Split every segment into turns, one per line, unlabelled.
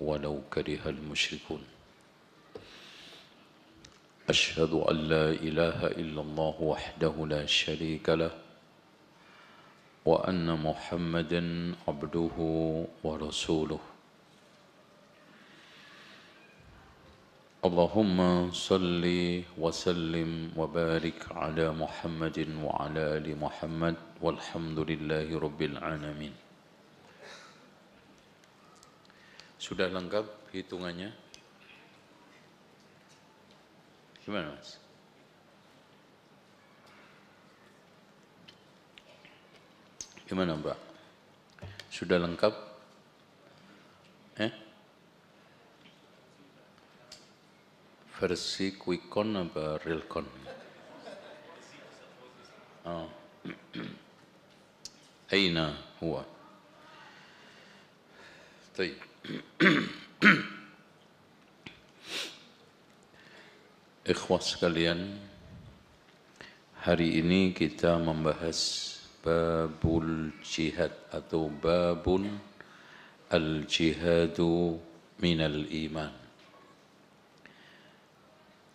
ولو كره المشركون أشهد أن لا إله إلا الله وحده لا شريك له وأن محمدا عبده ورسوله اللهم صل وسلم وبارك على محمد وعلى آل محمد والحمد لله رب العالمين. Sudah lengkap hitungannya? Gimana Mas? Gimana Mbak? Sudah lengkap? Versi Quickcon apa Realcon? Oh. Aina huwa? Baik. Ikhwah sekalian, hari ini kita membahas babul jihad atau babun al-jihadu minal iman.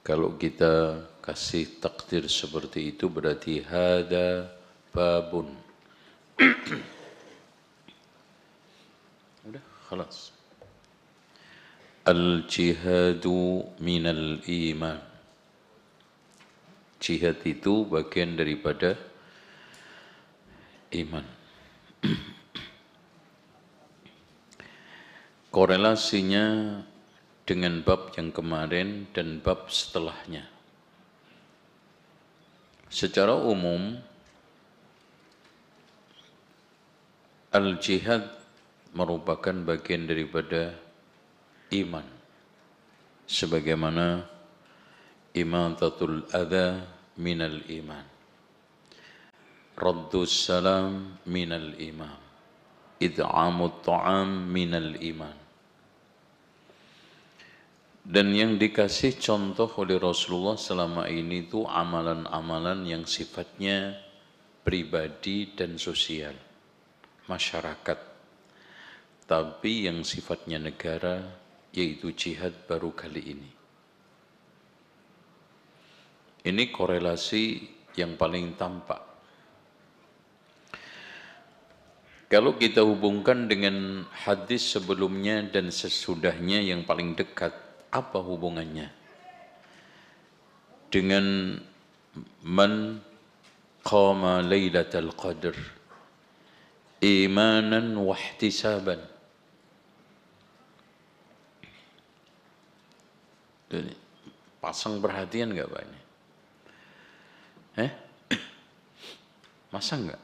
Kalau kita kasih takdir seperti itu berarti hada babun. Udah, khalas. Al-jihadu minal iman. Jihad itu bagian daripada iman. Korelasinya dengan bab yang kemarin dan bab setelahnya. Secara umum, al-jihad merupakan bagian daripada iman. Sebagaimana imatatul adha minal iman. Raddus salam minal iman. Id'amut ta'am minal iman. Dan yang dikasih contoh oleh Rasulullah selama ini itu amalan-amalan yang sifatnya pribadi dan sosial, masyarakat. Tapi yang sifatnya negara, yaitu jihad baru kali ini. Ini korelasi yang paling tampak. Kalau kita hubungkan dengan hadis sebelumnya dan sesudahnya yang paling dekat, apa hubungannya? Dengan man qama lailatul qadr imanan wa ihtisaban. Pasang perhatian enggak Pak ini? Masa enggak?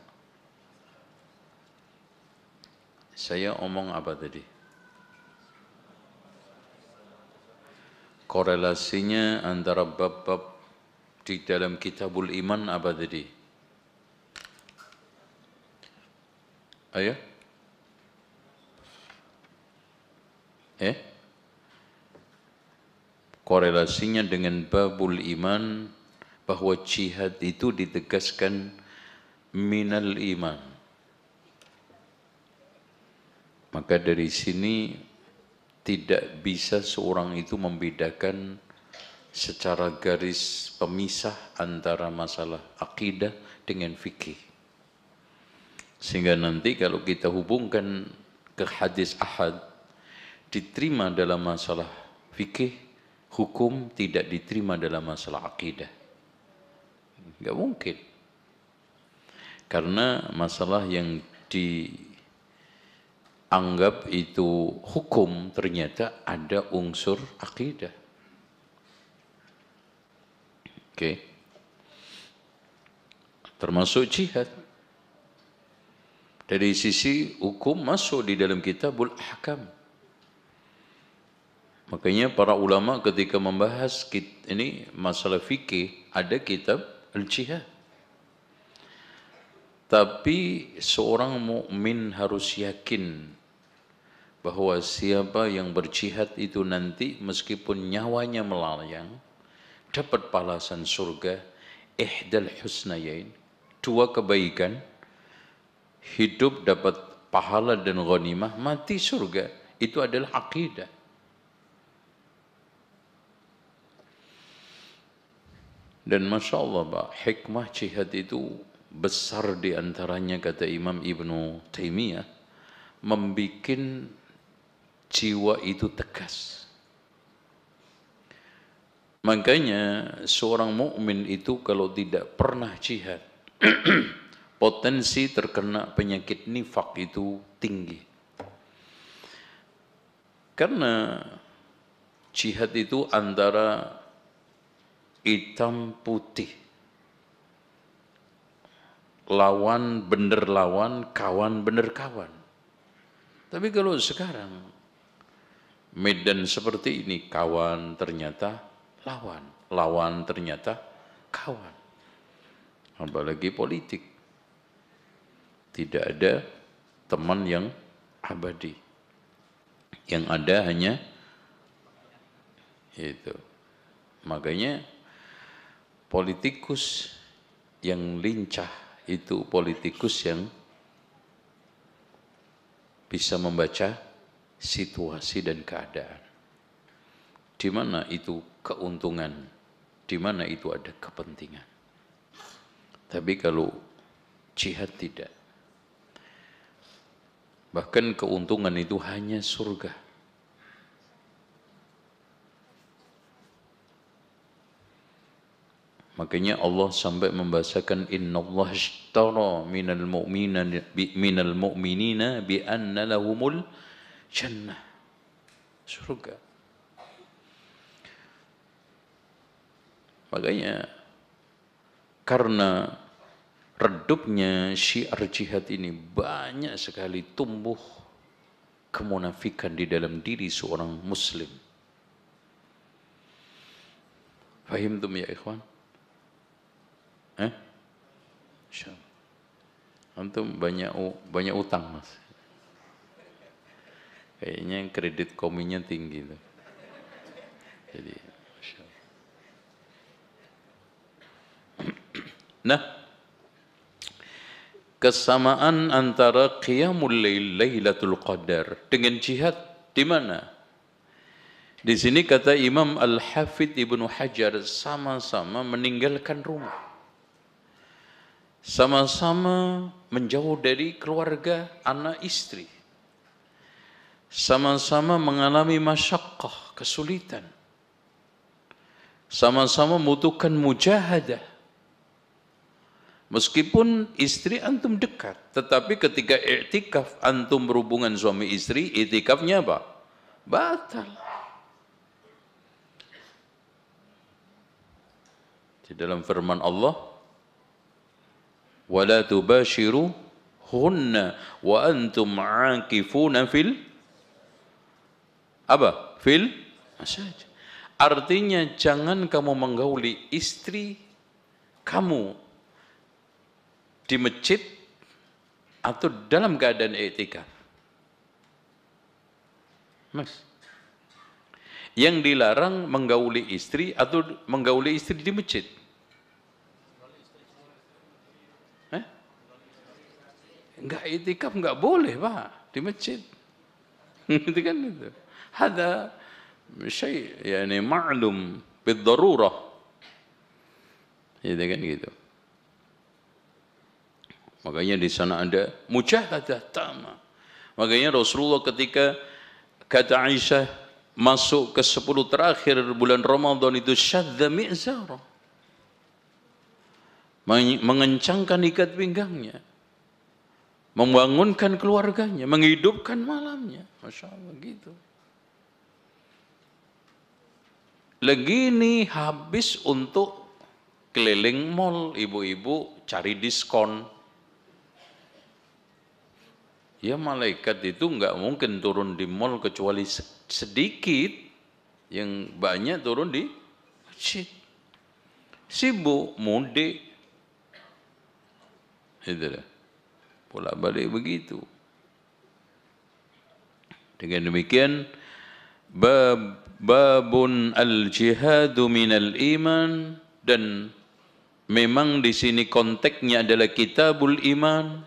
Saya omong apa tadi? Korelasinya antara bab-bab di dalam kitabul iman apa tadi? Ayo? Korelasinya dengan babul iman bahwa jihad itu ditegaskan minal iman. Maka dari sini tidak bisa seorang itu membedakan secara garis pemisah antara masalah akidah dengan fikih. Sehingga nanti kalau kita hubungkan ke hadis ahad, diterima dalam masalah fikih, hukum tidak diterima dalam masalah akidah. Enggak mungkin. Karena masalah yang dianggap itu hukum ternyata ada unsur akidah. Oke. Termasuk jihad. Dari sisi hukum masuk di dalam kitabul ahkam. Makanya para ulama ketika membahas ini masalah fikih ada kitab al-jihad. Tapi seorang mukmin harus yakin bahwa siapa yang berjihad itu nanti meskipun nyawanya melayang dapat balasan surga, ihdal husnayain, dua kebaikan, hidup dapat pahala dan ghanimah, mati surga. Itu adalah akidah. Dan Masya Allah Pak, hikmah jihad itu besar diantaranya kata Imam Ibnu Taimiyah, membikin jiwa itu tegas. Makanya seorang mukmin itu kalau tidak pernah jihad, potensi terkena penyakit nifak itu tinggi. Karena jihad itu antara hitam putih, lawan bener lawan, kawan bener kawan. Tapi kalau sekarang medan seperti ini, kawan ternyata lawan, lawan ternyata kawan. Apalagi politik, tidak ada teman yang abadi, yang ada hanya itu. Makanya politikus yang lincah itu politikus yang bisa membaca situasi dan keadaan. Di mana itu keuntungan, di mana itu ada kepentingan. Tapi kalau jihad tidak. Bahkan keuntungan itu hanya surga. Makanya Allah sampai membahasakan innallaha ashtara minal mu'minina bi anna lahumul jannah. Surga. Makanya karena redupnya syiar jihad ini banyak sekali tumbuh kemunafikan di dalam diri seorang muslim. Fahimtum ya ikhwan? Insyaallah. Antum banyak utang mas. Kayaknya kredit kominya tinggi tuh. Jadi, nah, kesamaan antara qiyamul lail, Lailatul Qadar dengan jihad di mana? Di sini kata Imam Al-Hafidh Ibnu Hajar, sama-sama meninggalkan rumah. Sama-sama menjauh dari keluarga, anak istri. Sama-sama mengalami masyaqqah, kesulitan. Sama-sama membutuhkan mujahadah. Meskipun istri antum dekat, tetapi ketika i'tikaf antum berhubungan suami istri, i'tikafnya apa? Batal. Di dalam firman Allah, وَلَا تُبَاشِرُهُنَّ وَأَنْتُمْ عَاكِفُونَ فِي masajid. Artinya jangan kamu menggauli istri kamu di masjid atau dalam keadaan i'tikaf. Mas, yang dilarang menggauli istri atau menggauli istri di masjid. Enggak i'tikaf enggak boleh Pak di masjid. Itu kan itu. Hada syai' yani ma'lum bid-darurah. Itu kan gitu. Makanya di sana ada mujahadah tamah. Makanya Rasulullah ketika kata Aisyah masuk ke 10 terakhir bulan Ramadan itu syadza mi'zara. Mengencangkan ikat pinggangnya. Membangunkan keluarganya, menghidupkan malamnya. Masya Allah gitu. Lagi ini habis untuk keliling mall, ibu-ibu cari diskon. Ya malaikat itu enggak mungkin turun di mall kecuali sedikit, yang banyak turun di masjid. Sibuk, mudik. Itu dah. Bolak balik begitu. Dengan demikian, babun al-jihadu minal iman, dan memang di sini konteksnya adalah kitabul iman,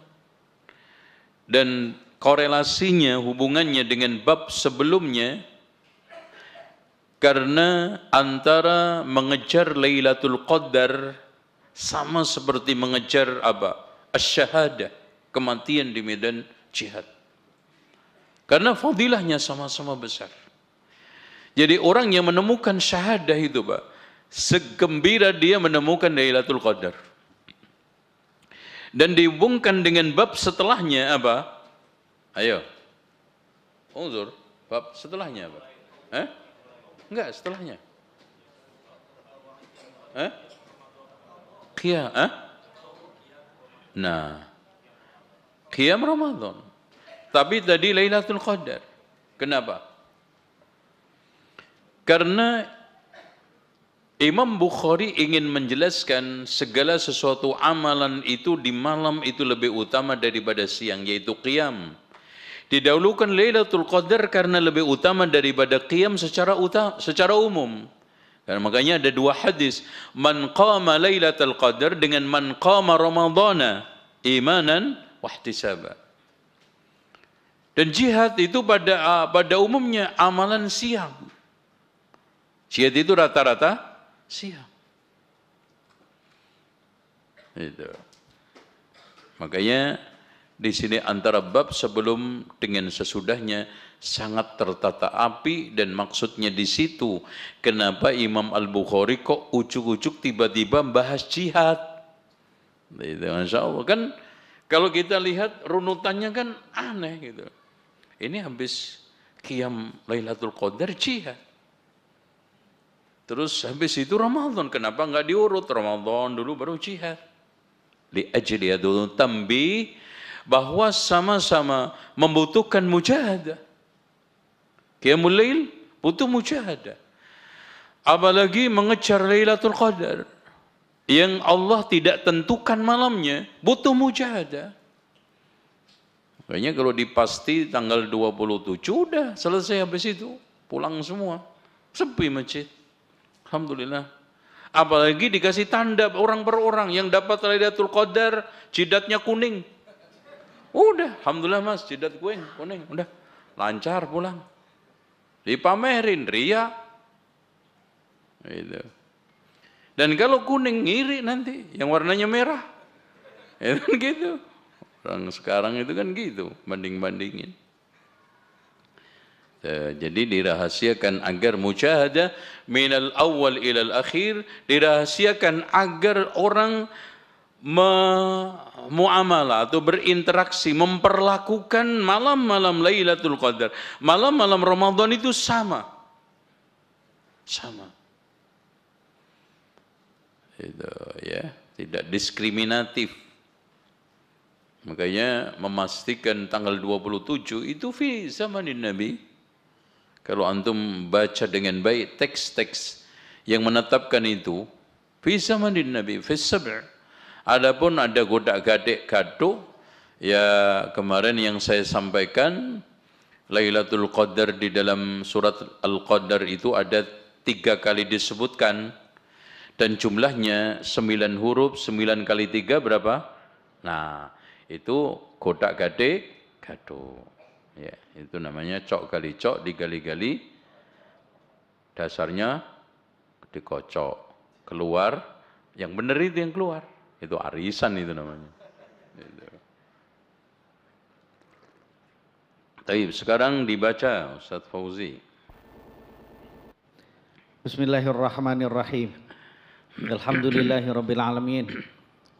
dan korelasinya, hubungannya dengan bab sebelumnya, karena antara mengejar Lailatul Qadar sama seperti mengejar apa? Asy-syahadah, kematian di medan jihad. Karena fadilahnya sama-sama besar. Jadi orang yang menemukan syahadah itu, Pak, segembira dia menemukan Lailatul Qadar. Dan dihubungkan dengan bab setelahnya apa? Ayo. Unzur, bab setelahnya apa? Enggak, setelahnya. Qiyam, Nah, Qiyam Ramadan. Tapi tadi Lailatul Qadar. Kenapa? Karena Imam Bukhari ingin menjelaskan segala sesuatu amalan itu di malam itu lebih utama daripada siang, yaitu qiyam. Didahulukan Lailatul Qadar karena lebih utama daripada qiyam secara umum. Dan makanya ada dua hadis, man qama Lailatul Qadar dengan man qama Ramadhana imanan wa ihtisaba. Dan jihad itu pada umumnya amalan siang. Jihad itu rata-rata siang. Itu. Makanya di sini antara bab sebelum dengan sesudahnya sangat tertata api, dan maksudnya di situ kenapa Imam Al-Bukhari kok ujuk-ujuk tiba-tiba bahas jihad. Itu Masya Allah kan, kalau kita lihat runutannya kan aneh gitu. Ini habis qiyam Lailatul Qadar jihad. Terus habis itu Ramadan, kenapa enggak diurut? Ramadan dulu baru jihad. Li ajli adul tambi, bahwa sama-sama membutuhkan mujahadah. Qiyamul Lail butuh mujahadah. Apalagi mengejar Lailatul Qadar yang Allah tidak tentukan malamnya, butuh mujahadah. Makanya kalau dipasti tanggal 27 udah selesai, habis itu pulang semua. Sepi masjid. Alhamdulillah. Apalagi dikasih tanda orang per orang yang dapat Lailatul Qadar jidatnya kuning. Udah, alhamdulillah Mas, jidat kuning, udah lancar pulang. Dipamerin ria. Gitu. Dan kalau kuning ngiri nanti, yang warnanya merah. Itu kan gitu. Orang sekarang itu kan gitu, banding-bandingin. Jadi dirahasiakan agar mujahadah minal awal ilal akhir, dirahasiakan agar orang muamalah atau berinteraksi, memperlakukan malam-malam Lailatul Qadar, malam-malam Ramadan itu sama. Itu ya, tidak diskriminatif. Makanya memastikan tanggal 27 itu fi zamanin Nabi. Kalau antum baca dengan baik teks-teks yang menetapkan itu, fi zamanin Nabi, fi sab'. Adapun ada godak-gadek kado, ya kemarin yang saya sampaikan, Lailatul Qadar di dalam surat Al-Qadar itu ada 3 kali disebutkan, dan jumlahnya 9 huruf, 9 kali 3 berapa? Nah, itu godak-gadek kado. Ya, itu namanya cok kali cok digali-gali, dasarnya dikocok, keluar, yang benar itu yang keluar. Itu arisan itu namanya. Baik, sekarang dibaca Ustaz Fauzi.
Bismillahirrahmanirrahim. Alhamdulillahirabbil alamin.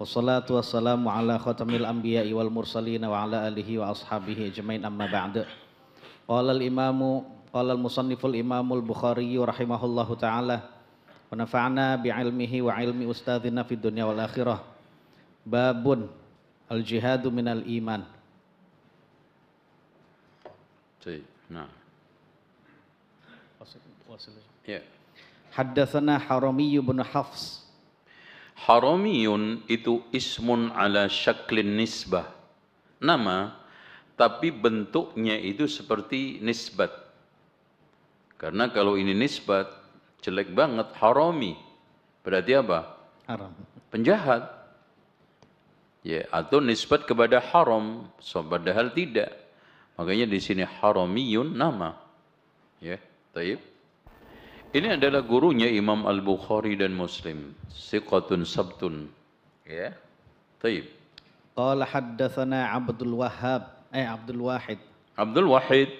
Wassalatu wassalamu ala khatamil anbiya'i wal mursalin wa ala alihi wa ashabihi ajmain, amma ba'du. Qala al-musanniful imamul Bukhari rahimahullahu ta'ala wa nafa'na bi'ilmihi wa ilmi ustadzina fid dunya wal akhirah. Babun al-jihadu minal iman.
Nah. Ya.
Haddatsana Harami bin Hafs.
Haramiyun itu ismun ala syaklin nisbah. Nama, tapi bentuknya itu seperti nisbat. Karena kalau ini nisbat, jelek banget. Harami. Berarti apa?
Haram.
Penjahat. Ya, atau nisbat kepada haram, padahal tidak. Makanya di sini haramiyun nama. Ya, taib. Ini adalah gurunya Imam Al-Bukhari dan Muslim. Siqatun sabtun. Ya, taib.
Qala haddatsana Abdul Wahid.
Abdul Wahid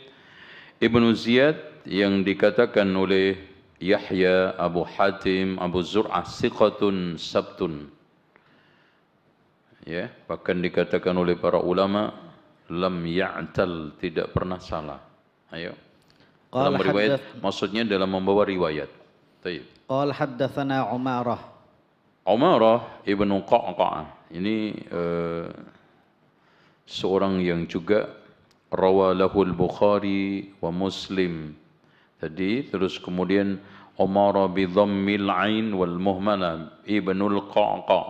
Ibnu Ziyad yang dikatakan oleh Yahya, Abu Hatim, Abu Zur'ah siqatun sabtun. Ya, bahkan dikatakan oleh para ulama lam ya'tal, tidak pernah salah. Ayo. Dalam riwayat, maksudnya dalam membawa riwayat. Baik.
Qala haddatsana
Umarah Ibnu Qa'qa'ah. Ini seorang yang juga rawalahul Bukhari wa Muslim. Tadi terus kemudian Umarah bi dhammil ain wal muhmala Ibnul Qa'qa'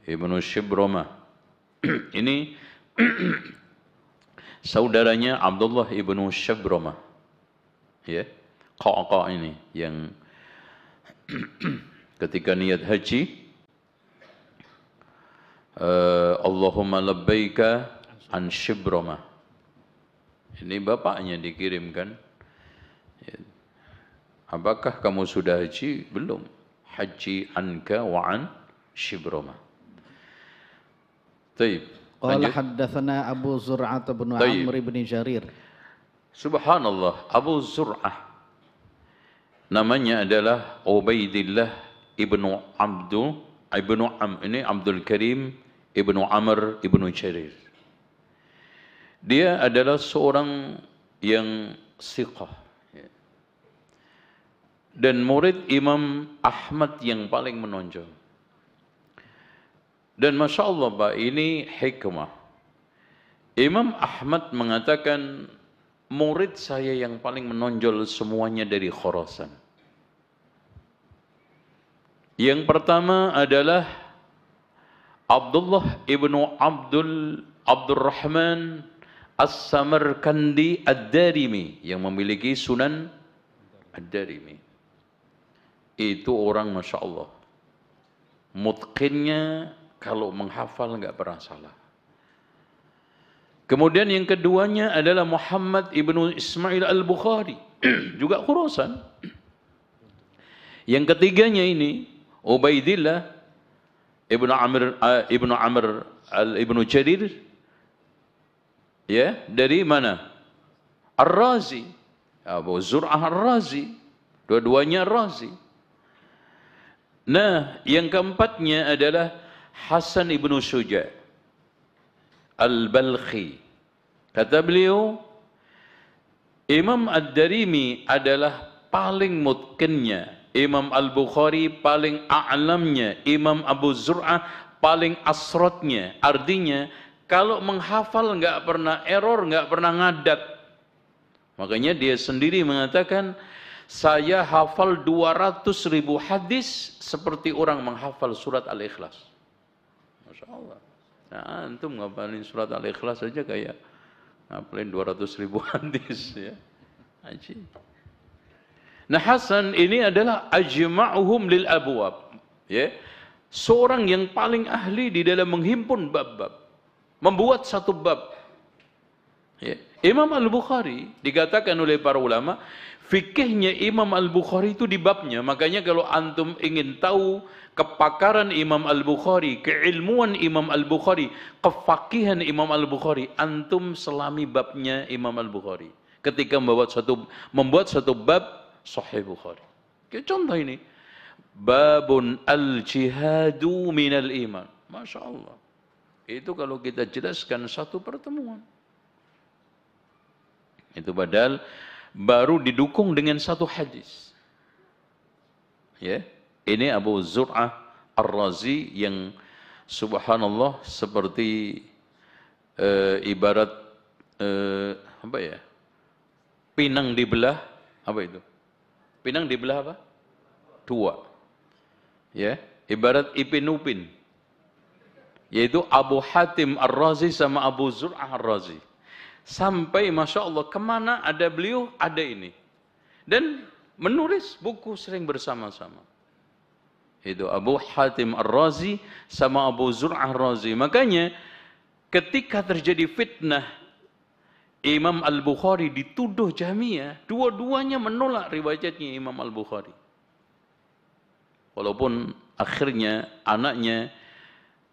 Ibnu Shibramah. Ini saudaranya Abdullah Ibnu Shibramah. Ya, Qa'qa' ini yang ketika niat haji Allahumma labbaika an Shibramah. Ini bapaknya dikirimkan. Ya. Apakah kamu sudah haji? Belum. Haji anka wa an Shibramah. Taib.
Qala haddatsana Abu Zur'ah bin Amr bin Jarir.
Subhanallah, Abu Zur'ah namanya adalah Ubaidillah ibnu ini Abdul Karim ibnu Amr ibnu Jarir. Dia adalah seorang yang siqah dan murid Imam Ahmad yang paling menonjol. Dan Masya Allah Pak, ini hikmah. Imam Ahmad mengatakan, murid saya yang paling menonjol semuanya dari Khurasan. Yang pertama adalah Abdullah ibnu Abdurrahman As-Samarkandi Ad-Darimi yang memiliki Sunan Ad-Darimi. Itu orang Masya Allah, mutqinnya, kalau menghafal enggak pernah salah. Kemudian yang keduanya adalah Muhammad ibnu Ismail Al-Bukhari, juga Khurasan. Yang ketiganya ini Ubaidillah ibnu Amr ibnu Jarir, ya, dari mana? Ar-Razi, Abu Zur'ah Ar-Razi, dua-duanya Ar-Razi. Nah, yang keempatnya adalah Hasan ibnu Syuja' Al-Balkhi. Kata beliau, Imam Ad-Darimi adalah paling mutqinnya, Imam Al-Bukhari paling a'lamnya, Imam Abu Zur'ah paling asrotnya. Artinya, kalau menghafal enggak pernah error, enggak pernah ngadat. Makanya dia sendiri mengatakan, saya hafal 200.000 hadis seperti orang menghafal surat Al-Ikhlas. Masya Allah. Nah, antum ngapalin surat Al-Ikhlas saja kayak ngapalin 200.000 hadis, ya. Ajib. Nah, Hasan ini adalah ajma'uhum lil abwab, ya. Seorang yang paling ahli di dalam menghimpun bab-bab, membuat satu bab. Ya. Imam Al-Bukhari dikatakan oleh para ulama, fikihnya Imam Al-Bukhari itu di babnya. Makanya kalau antum ingin tahu kepakaran Imam Al-Bukhari, keilmuan Imam Al-Bukhari, kefakihan Imam Al-Bukhari, antum selami babnya Imam Al-Bukhari. Ketika membuat satu bab Sahih Bukhari. Kayak contoh ini, babun al-jihadu minal iman. Masya Allah. Itu kalau kita jelaskan satu pertemuan. Itu padahal baru didukung dengan satu hadis. Ya, ini Abu Zur'ah Ar-Razi yang subhanallah seperti ibarat apa ya? Pinang dibelah, apa itu? Pinang dibelah apa? Dua. Ya, ibarat Ipin Upin. Yaitu Abu Hatim Ar-Razi sama Abu Zur'ah Ar-Razi. Sampai Masya Allah, kemana ada beliau, ada ini. Dan menulis buku sering bersama-sama. Itu Abu Hatim Ar-Razi sama Abu Zur'ah Ar-Razi. Makanya ketika terjadi fitnah Imam Al-Bukhari dituduh Jahmiyah, dua-duanya menolak riwayatnya Imam Al-Bukhari. Walaupun akhirnya anaknya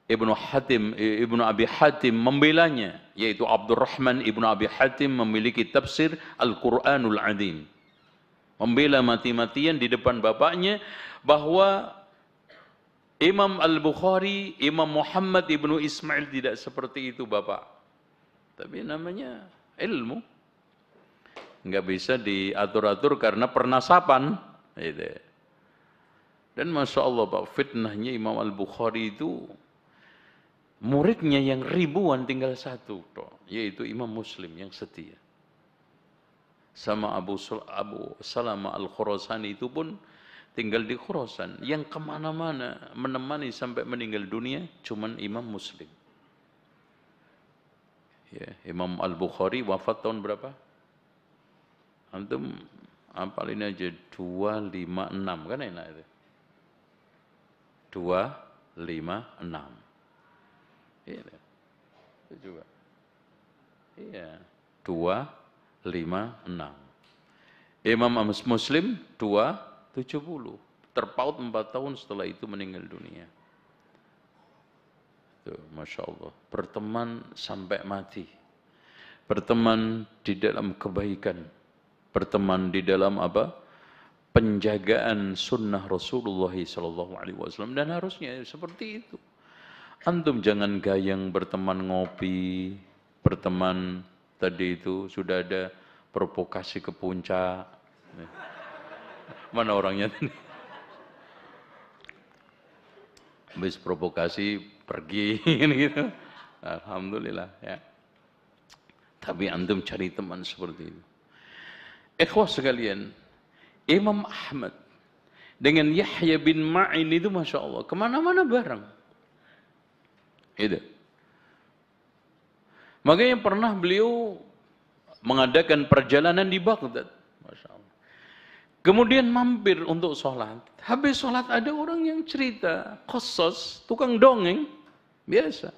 Ibnu Abi Hatim membelanya, yaitu Abdurrahman Ibnu Abi Hatim memiliki tafsir Al-Quranul Azim. Membela mati-matian di depan bapaknya bahwa Imam Al-Bukhari, Imam Muhammad Ibnu Ismail tidak seperti itu Bapak. Tapi namanya ilmu. Nggak bisa diatur-atur karena pernasapan. Dan Masya Allah Pak, fitnahnya Imam Al-Bukhari itu muridnya yang ribuan tinggal satu, yaitu Imam Muslim yang setia. Sama Abu Salamah Al-Khurasani itu pun tinggal di Khurasan. Yang kemana-mana menemani sampai meninggal dunia cuman Imam Muslim. Ya, Imam Al-Bukhari wafat tahun berapa? Antum apalin aja 256 kan enak itu. 256. Iya. Itu juga. Iya, 256. Imam Muslim 270. Terpaut 4 tahun setelah itu meninggal dunia. Masya Allah, berteman sampai mati, berteman di dalam kebaikan, berteman di dalam apa? Penjagaan sunnah Rasulullah SAW, dan harusnya seperti itu. Antum jangan gayang berteman ngopi, berteman tadi itu sudah ada provokasi ke puncak. Mana orangnya tadi? Habis provokasi pergi gitu. Alhamdulillah ya. Tapi antum cari teman seperti itu. Ikhwah sekalian, Imam Ahmad dengan Yahya bin Ma'in itu Masya Allah kemana-mana bareng. Itu. Makanya pernah beliau mengadakan perjalanan di Baghdad. Masya Allah. Kemudian mampir untuk sholat. Habis sholat ada orang yang cerita, qasas, tukang dongeng, biasa.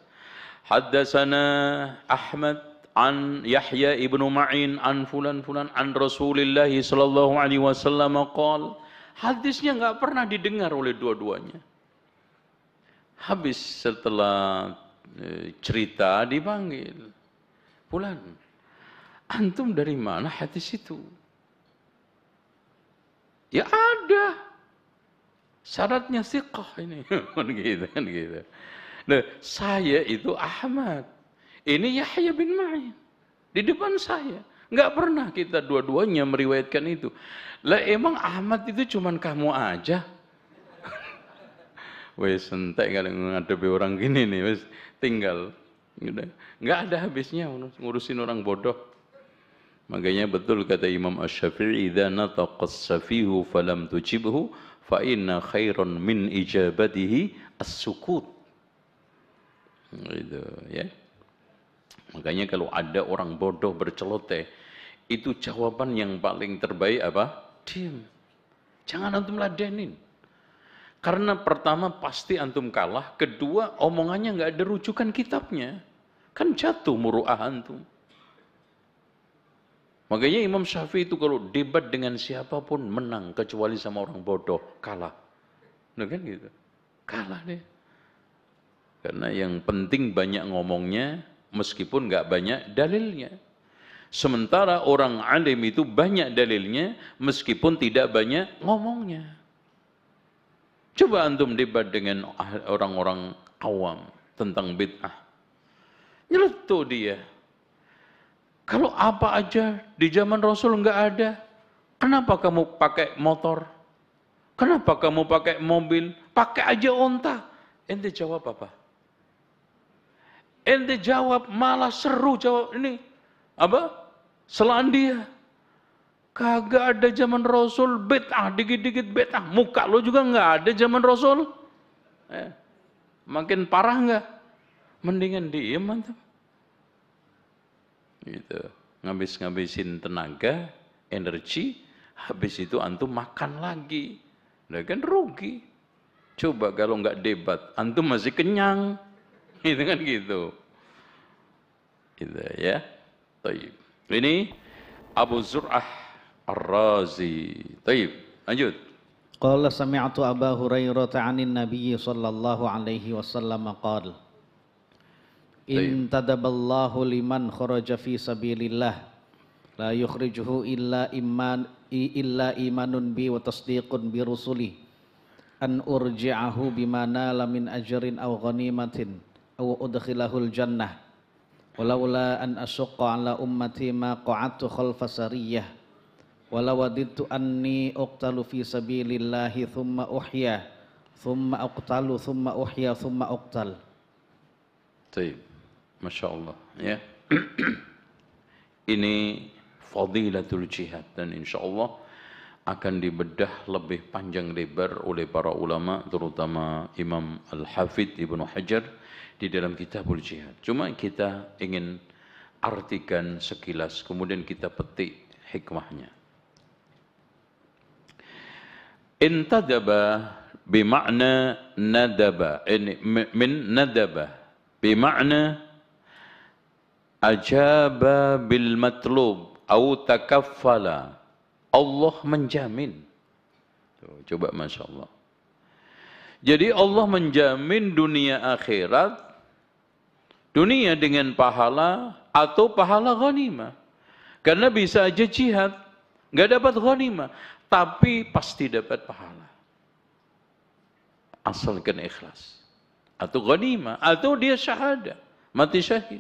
Haddatsana Ahmad an Yahya ibnu Ma'in an fulan an Rasulillah sallallahu alaihi wasallam qala. Hadisnya enggak pernah didengar oleh dua-duanya. Habis setelah cerita dipanggil. Fulan, antum dari mana hadis itu? Ya ada. Syaratnya siqah ini. Kan gitu. Nah, saya itu Ahmad. Ini Yahya bin Ma'in. Di depan saya. Enggak pernah kita dua-duanya meriwayatkan itu. Lah emang Ahmad itu cuman kamu aja. Wes entek kalau ngadepi orang gini nih, wes tinggal. Enggak ada habisnya ngurusin orang bodoh. Makanya betul kata Imam Asy-Syafi'i, "Idza nataqa as-safihu falam tujibhu fa inna khairan min ijabatihi as-sukut." Itu ya. Makanya kalau ada orang bodoh berceloteh, itu jawaban yang paling terbaik apa? Diam. Jangan antum ladenin. Karena pertama pasti antum kalah, kedua omongannya nggak ada rujukan kitabnya. Kan jatuh muru'ah antum. Makanya Imam Syafi'i itu kalau debat dengan siapapun menang, kecuali sama orang bodoh, kalah. Nah kan gitu. Kalah deh. Karena yang penting banyak ngomongnya, meskipun nggak banyak dalilnya. Sementara orang alim itu banyak dalilnya, meskipun tidak banyak ngomongnya. Coba antum debat dengan orang-orang awam tentang bid'ah. Nyeletuk dia. Kalau apa aja di zaman Rasul nggak ada, kenapa kamu pakai motor? Kenapa kamu pakai mobil? Pakai aja onta. Ente jawab apa? Ente jawab malah seru jawab ini apa? Selandia. Kagak ada zaman Rasul bid'ah, dikit-dikit bid'ah. Muka lo juga nggak ada zaman Rasul. Makin parah nggak? Mendingan diem antum. Gitu. Ngabis-ngabisin tenaga, energi, habis itu antum makan lagi. Nah kan rugi. Coba kalau nggak debat, antum masih kenyang. Itu kan gitu. Gitu ya. Baik. Ini Abu Zur'ah Ar-Razi. Taib, lanjut.
Qala sami'tu Aba Hurairah 'anin Nabiy sallallahu alaihi wasallam qala intadaballahu liman kharaja fi sabilillah la yukhrijuhu illa imanun bi wa tasdiqun bi rusuli an urji'ahu bima nala min ajrin aw ghanimatin aw udkhilahul jannah walaula an asyqa ala ummati ma qa'adtu khalfa sariyah wala wadidtu anni uqtalu fi sabilillahi thumma uhya thumma uqtalu thumma uhya thumma uqtal.
Baik, Masya Allah ya. Ini fadilatul jihad dan insya Allah akan dibedah lebih panjang lebar oleh para ulama terutama Imam Al-Hafidh Ibnu Hajar di dalam kitabul jihad. Cuma kita ingin artikan sekilas kemudian kita petik hikmahnya. Intadaba bima'na nadaba, ini min nadaba bima'na ajaba bil matlub au takaffala. Allah menjamin. Tuh, coba Masya Allah. Jadi Allah menjamin dunia akhirat, dunia dengan pahala atau pahala ghanimah. Karena bisa aja jihad nggak dapat ghanimah, tapi pasti dapat pahala. Asalkan ikhlas. Atau ghanimah, atau dia syahada, mati syahid.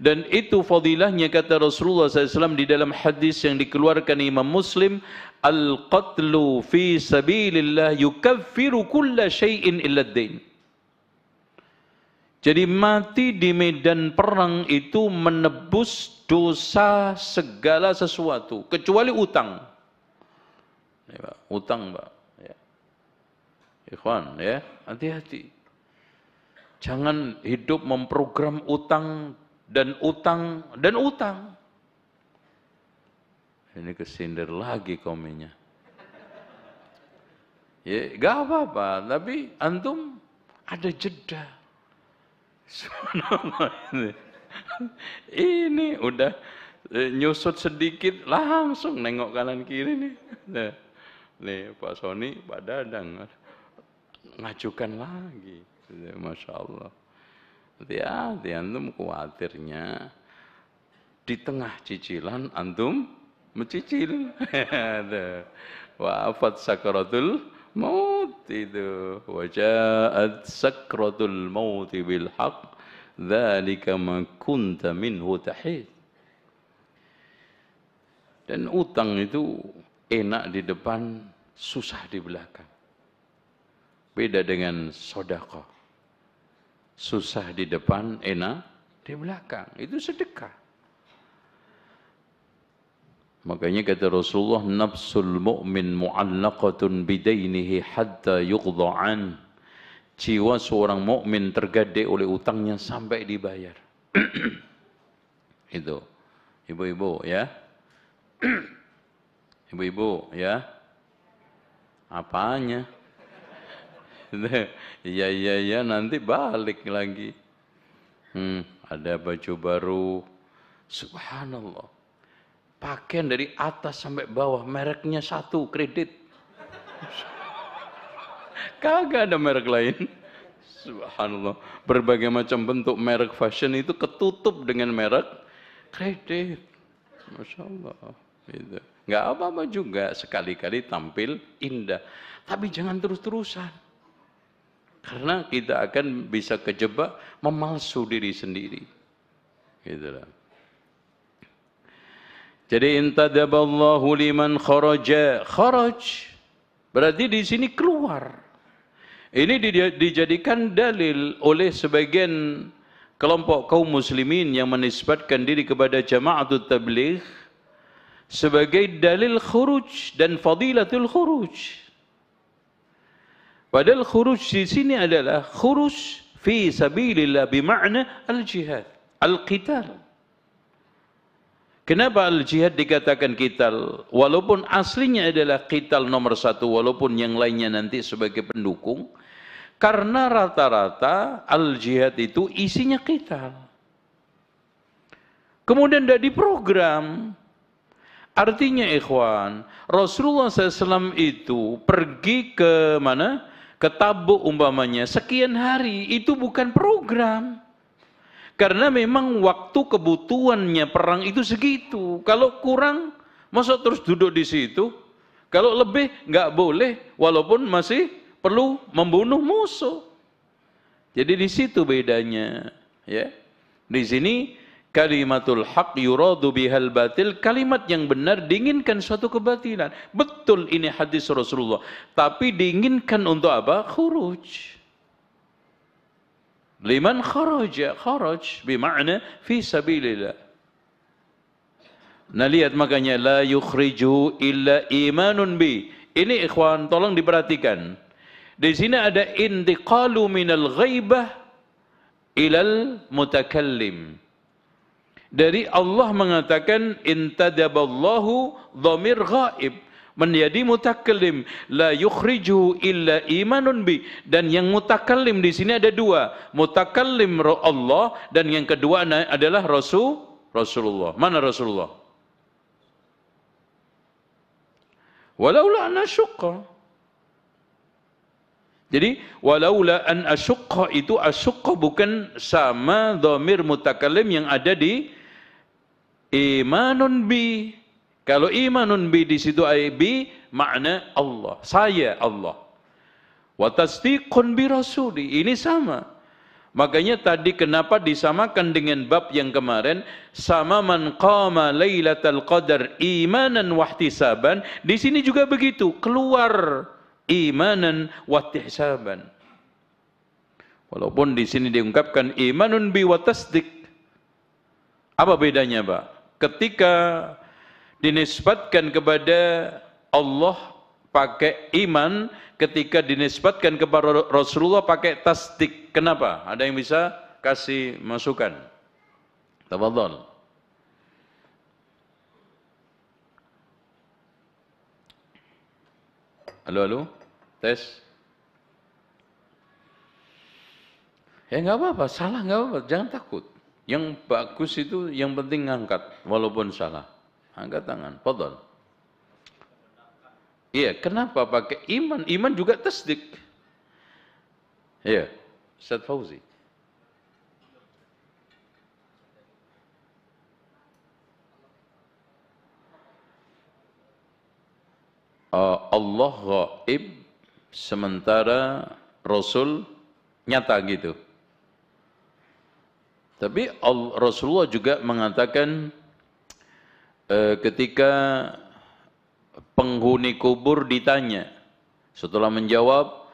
Dan itu fadilahnya kata Rasulullah SAW di dalam hadis yang dikeluarkan Imam Muslim, al-qatlu fi sabilillah yukaffiru kulla syai'in illa ad-dain. Jadi mati di medan perang itu menebus dosa segala sesuatu kecuali utang. Ya, utang, Pak. Ya. Ikhwan, ya, hati-hati. Jangan hidup memprogram utang dan utang dan utang. Ini kesindir lagi komennya. Ya, gak apa-apa, tapi antum ada jeda. Ini udah nyusut sedikit langsung nengok kanan kiri nih. Nah, nih Pak Sony, Pak Dadang ngajukan lagi. Masya Allah. Hati-hati antum khawatirnya di tengah cicilan antum mencicil. Wafat sakratul maut itu. Waja'at sakratul maut bil haqq. Dzalika ma kunta minhu tahid. Dan utang itu enak di depan, susah di belakang. Beda dengan sedekah. Susah di depan, enak di belakang. Itu sedekah. Makanya kata Rasulullah, nafsul mu'min mu'allaqatun bidainihi hatta yuqda'an. Jiwa seorang mukmin tergadai oleh utangnya sampai dibayar. Itu. Ibu-ibu ya. Ibu-ibu ya. Apanya? Iya nanti balik lagi. Ada baju baru. Subhanallah. Pakaian dari atas sampai bawah mereknya satu, kredit. Kagak ada merek lain. Subhanallah. Berbagai macam bentuk merek fashion itu ketutup dengan merek kredit. Masya Allah. Gitu. Nggak apa-apa juga sekali-kali tampil indah. Tapi jangan terus-terusan. Karena kita akan bisa kejebak memalsu diri sendiri. Gitu lah. Jadi intadaballahu liman kharaja. Kharaj berarti di sini keluar. Ini dijadikan dalil oleh sebagian kelompok kaum muslimin yang menisbatkan diri kepada jama'atut tabligh sebagai dalil khuruj dan fadilatul khuruj. Padahal khuruj di sini adalah khuruj fi sabilillah bima'na al-jihad, al-qital. Kenapa al-jihad dikatakan qital? Walaupun aslinya adalah qital nomor satu, walaupun yang lainnya nanti sebagai pendukung. Karena rata-rata al-jihad itu isinya qital. kemudian tidak diprogram. Artinya ikhwan, Rasulullah SAW itu pergi ke mana? Ke Tabuk umpamanya, sekian hari, itu bukan program. Karena memang waktu kebutuhannya perang itu segitu. Kalau kurang, masa terus duduk di situ? Kalau lebih, nggak boleh, walaupun masih perlu membunuh musuh. Jadi di situ bedanya, ya. Di sini kalimatul haq yuradu bihal batil, kalimat yang benar diinginkan suatu kebatilan. Betul ini hadis Rasulullah, tapi diinginkan untuk apa? Khuruj. Liman kharaja, kharaj bermakna fi sabilillah. Nah lihat makanya la yukhriju illa imanun bi. Ini ikhwan tolong diperhatikan. Di sini ada intiqalu minal ghaibah ilal mutakallim. Dari Allah mengatakan intadaballahu dhamir ghaib menjadi mutakallim, la yukhriju illa imanun bi. Dan yang mutakallim di sini ada dua, mutakallim Allah dan yang kedua adalah Rasulullah. Mana Rasulullah? Walaula an asyqa. Jadi walaula an asyqa itu asyqa bukan sama dhamir mutakallim yang ada di imanun bi. Kalau imanun bi di situ bi makna Allah, saya Allah. Wa tasdiqun bi rasuli, ini sama. Makanya tadi kenapa disamakan dengan bab yang kemarin, sama man qama lailatal qadar imanan wahtisaban, di sini juga begitu, keluar imanan wahtisaban. Walaupun di sini diungkapkan imanun bi wa tasdiq. Apa bedanya, Pak? Ketika dinisbatkan kepada Allah pakai iman, ketika dinisbatkan kepada Rasulullah pakai tasdik. Kenapa? Ada yang bisa kasih masukan? Tafadhol. Halo, halo, tes. Ya nggak apa-apa, salah nggak apa-apa, jangan takut. Yang bagus itu yang penting ngangkat, walaupun salah. Angkat tangan, fadhol. Iya, kenapa pakai iman? Iman juga tasdik. Iya, Ustaz Fauzi. Allah ghaib sementara Rasul nyata gitu. Tapi Rasulullah juga mengatakan ketika penghuni kubur ditanya, setelah menjawab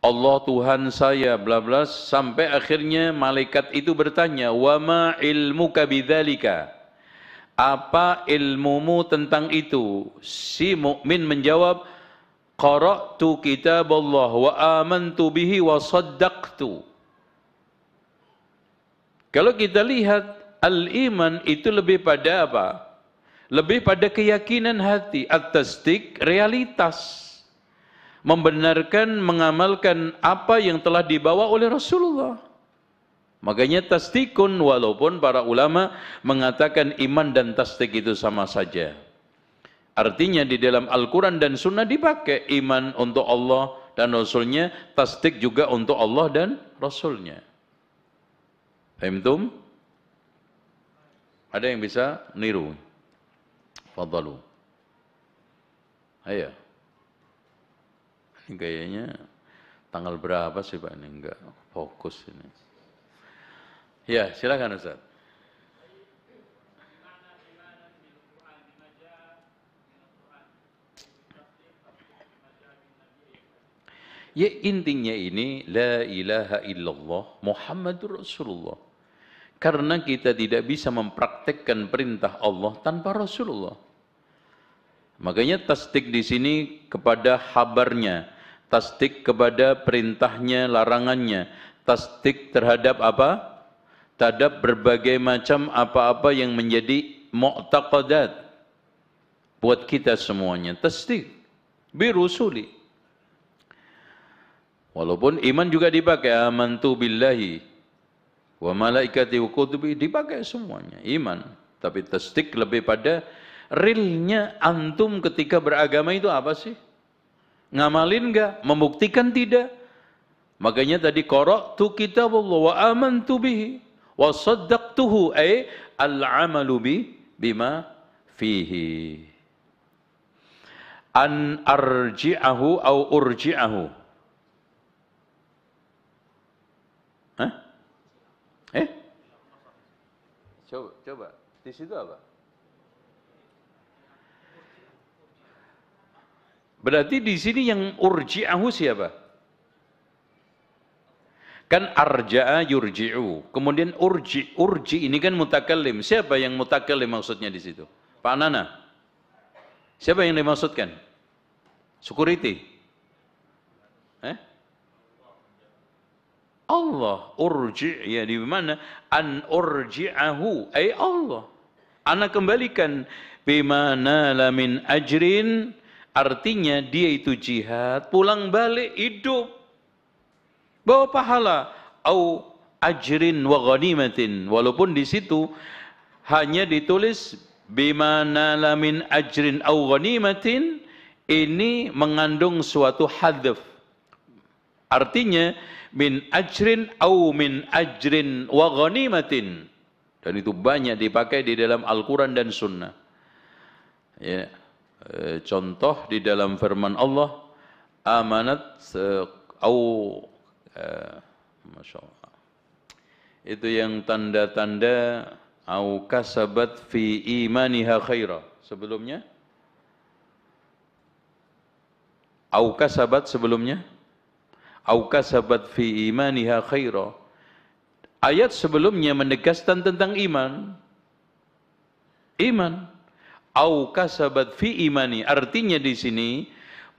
Allah Tuhan saya bla bla, sampai akhirnya malaikat itu bertanya, wa ma ilmuka bidzalika, apa ilmumu tentang itu? Si mukmin menjawab, qara'tu kitaballah wa amantu bihi wa saddaqtu. Kalau kita lihat al-iman itu lebih pada apa? Lebih pada keyakinan hati, at-tasdiq realitas. Membenarkan, mengamalkan apa yang telah dibawa oleh Rasulullah. Makanya tasdikun, walaupun para ulama mengatakan iman dan tasdik itu sama saja. Artinya di dalam Al-Quran dan Sunnah dipakai iman untuk Allah dan Rasulnya, tasdik juga untuk Allah dan Rasulnya. Fahimtum? Ada yang bisa niru? Fadhalu. Ayo. Ini kayaknya tanggal berapa sih Pak? Ini enggak fokus ini. Ya, silakan Ustaz. Ya intinya ini la ilaha illallah Muhammadur Rasulullah. Karena kita tidak bisa mempraktekkan perintah Allah tanpa Rasulullah. Makanya tasdik di sini kepada habarnya, tasdik kepada perintahnya, larangannya, tasdik terhadap apa? Terhadap berbagai macam apa-apa yang menjadi mu'taqadat buat kita semuanya. Tasdik birusuli. Walaupun iman juga dipakai amantu billahi. wa malaikati wa kutubi, dipakai semuanya, iman. Tapi tasdik lebih pada realnya antum ketika beragama itu apa sih? Ngamalin enggak? Membuktikan tidak? Makanya tadi qara'tu kitabullah wa amantu bihi wa saddaqtuhu, ay al-amalu bima fihi. An arji'ahu au urji'ahu. Hah? Coba. Di situ apa? Berarti di sini yang urji'ahu siapa? Kan arja'a yurji'u. Kemudian urji ini kan mutakallim. Siapa yang mutakallim maksudnya di situ? Pak Nana. Siapa yang dimaksudkan? Security. Allah, urji, ya di mana? An urji'ahu, ay Allah. Ana kembalikan bimana lamin ajrin, artinya dia itu jihad, pulang balik hidup, bawa pahala, au ajrin wa ghanimatin, walaupun di situ hanya ditulis bimana lamin ajrin au ghanimatin, ini mengandung suatu hadf, artinya min ajrin au min ajrin wa ghanimatin, dan itu banyak dipakai di dalam Al-Quran dan Sunnah. Ya, contoh di dalam firman Allah, amanat au masya Allah, itu yang tanda-tanda au kasabat fi imaniha khaira. Sebelumnya au kasabat, sebelumnya au kasabat fi imaniha khaira. Ayat sebelumnya menegaskan tentang iman. Au kasabat fi imani, artinya di sini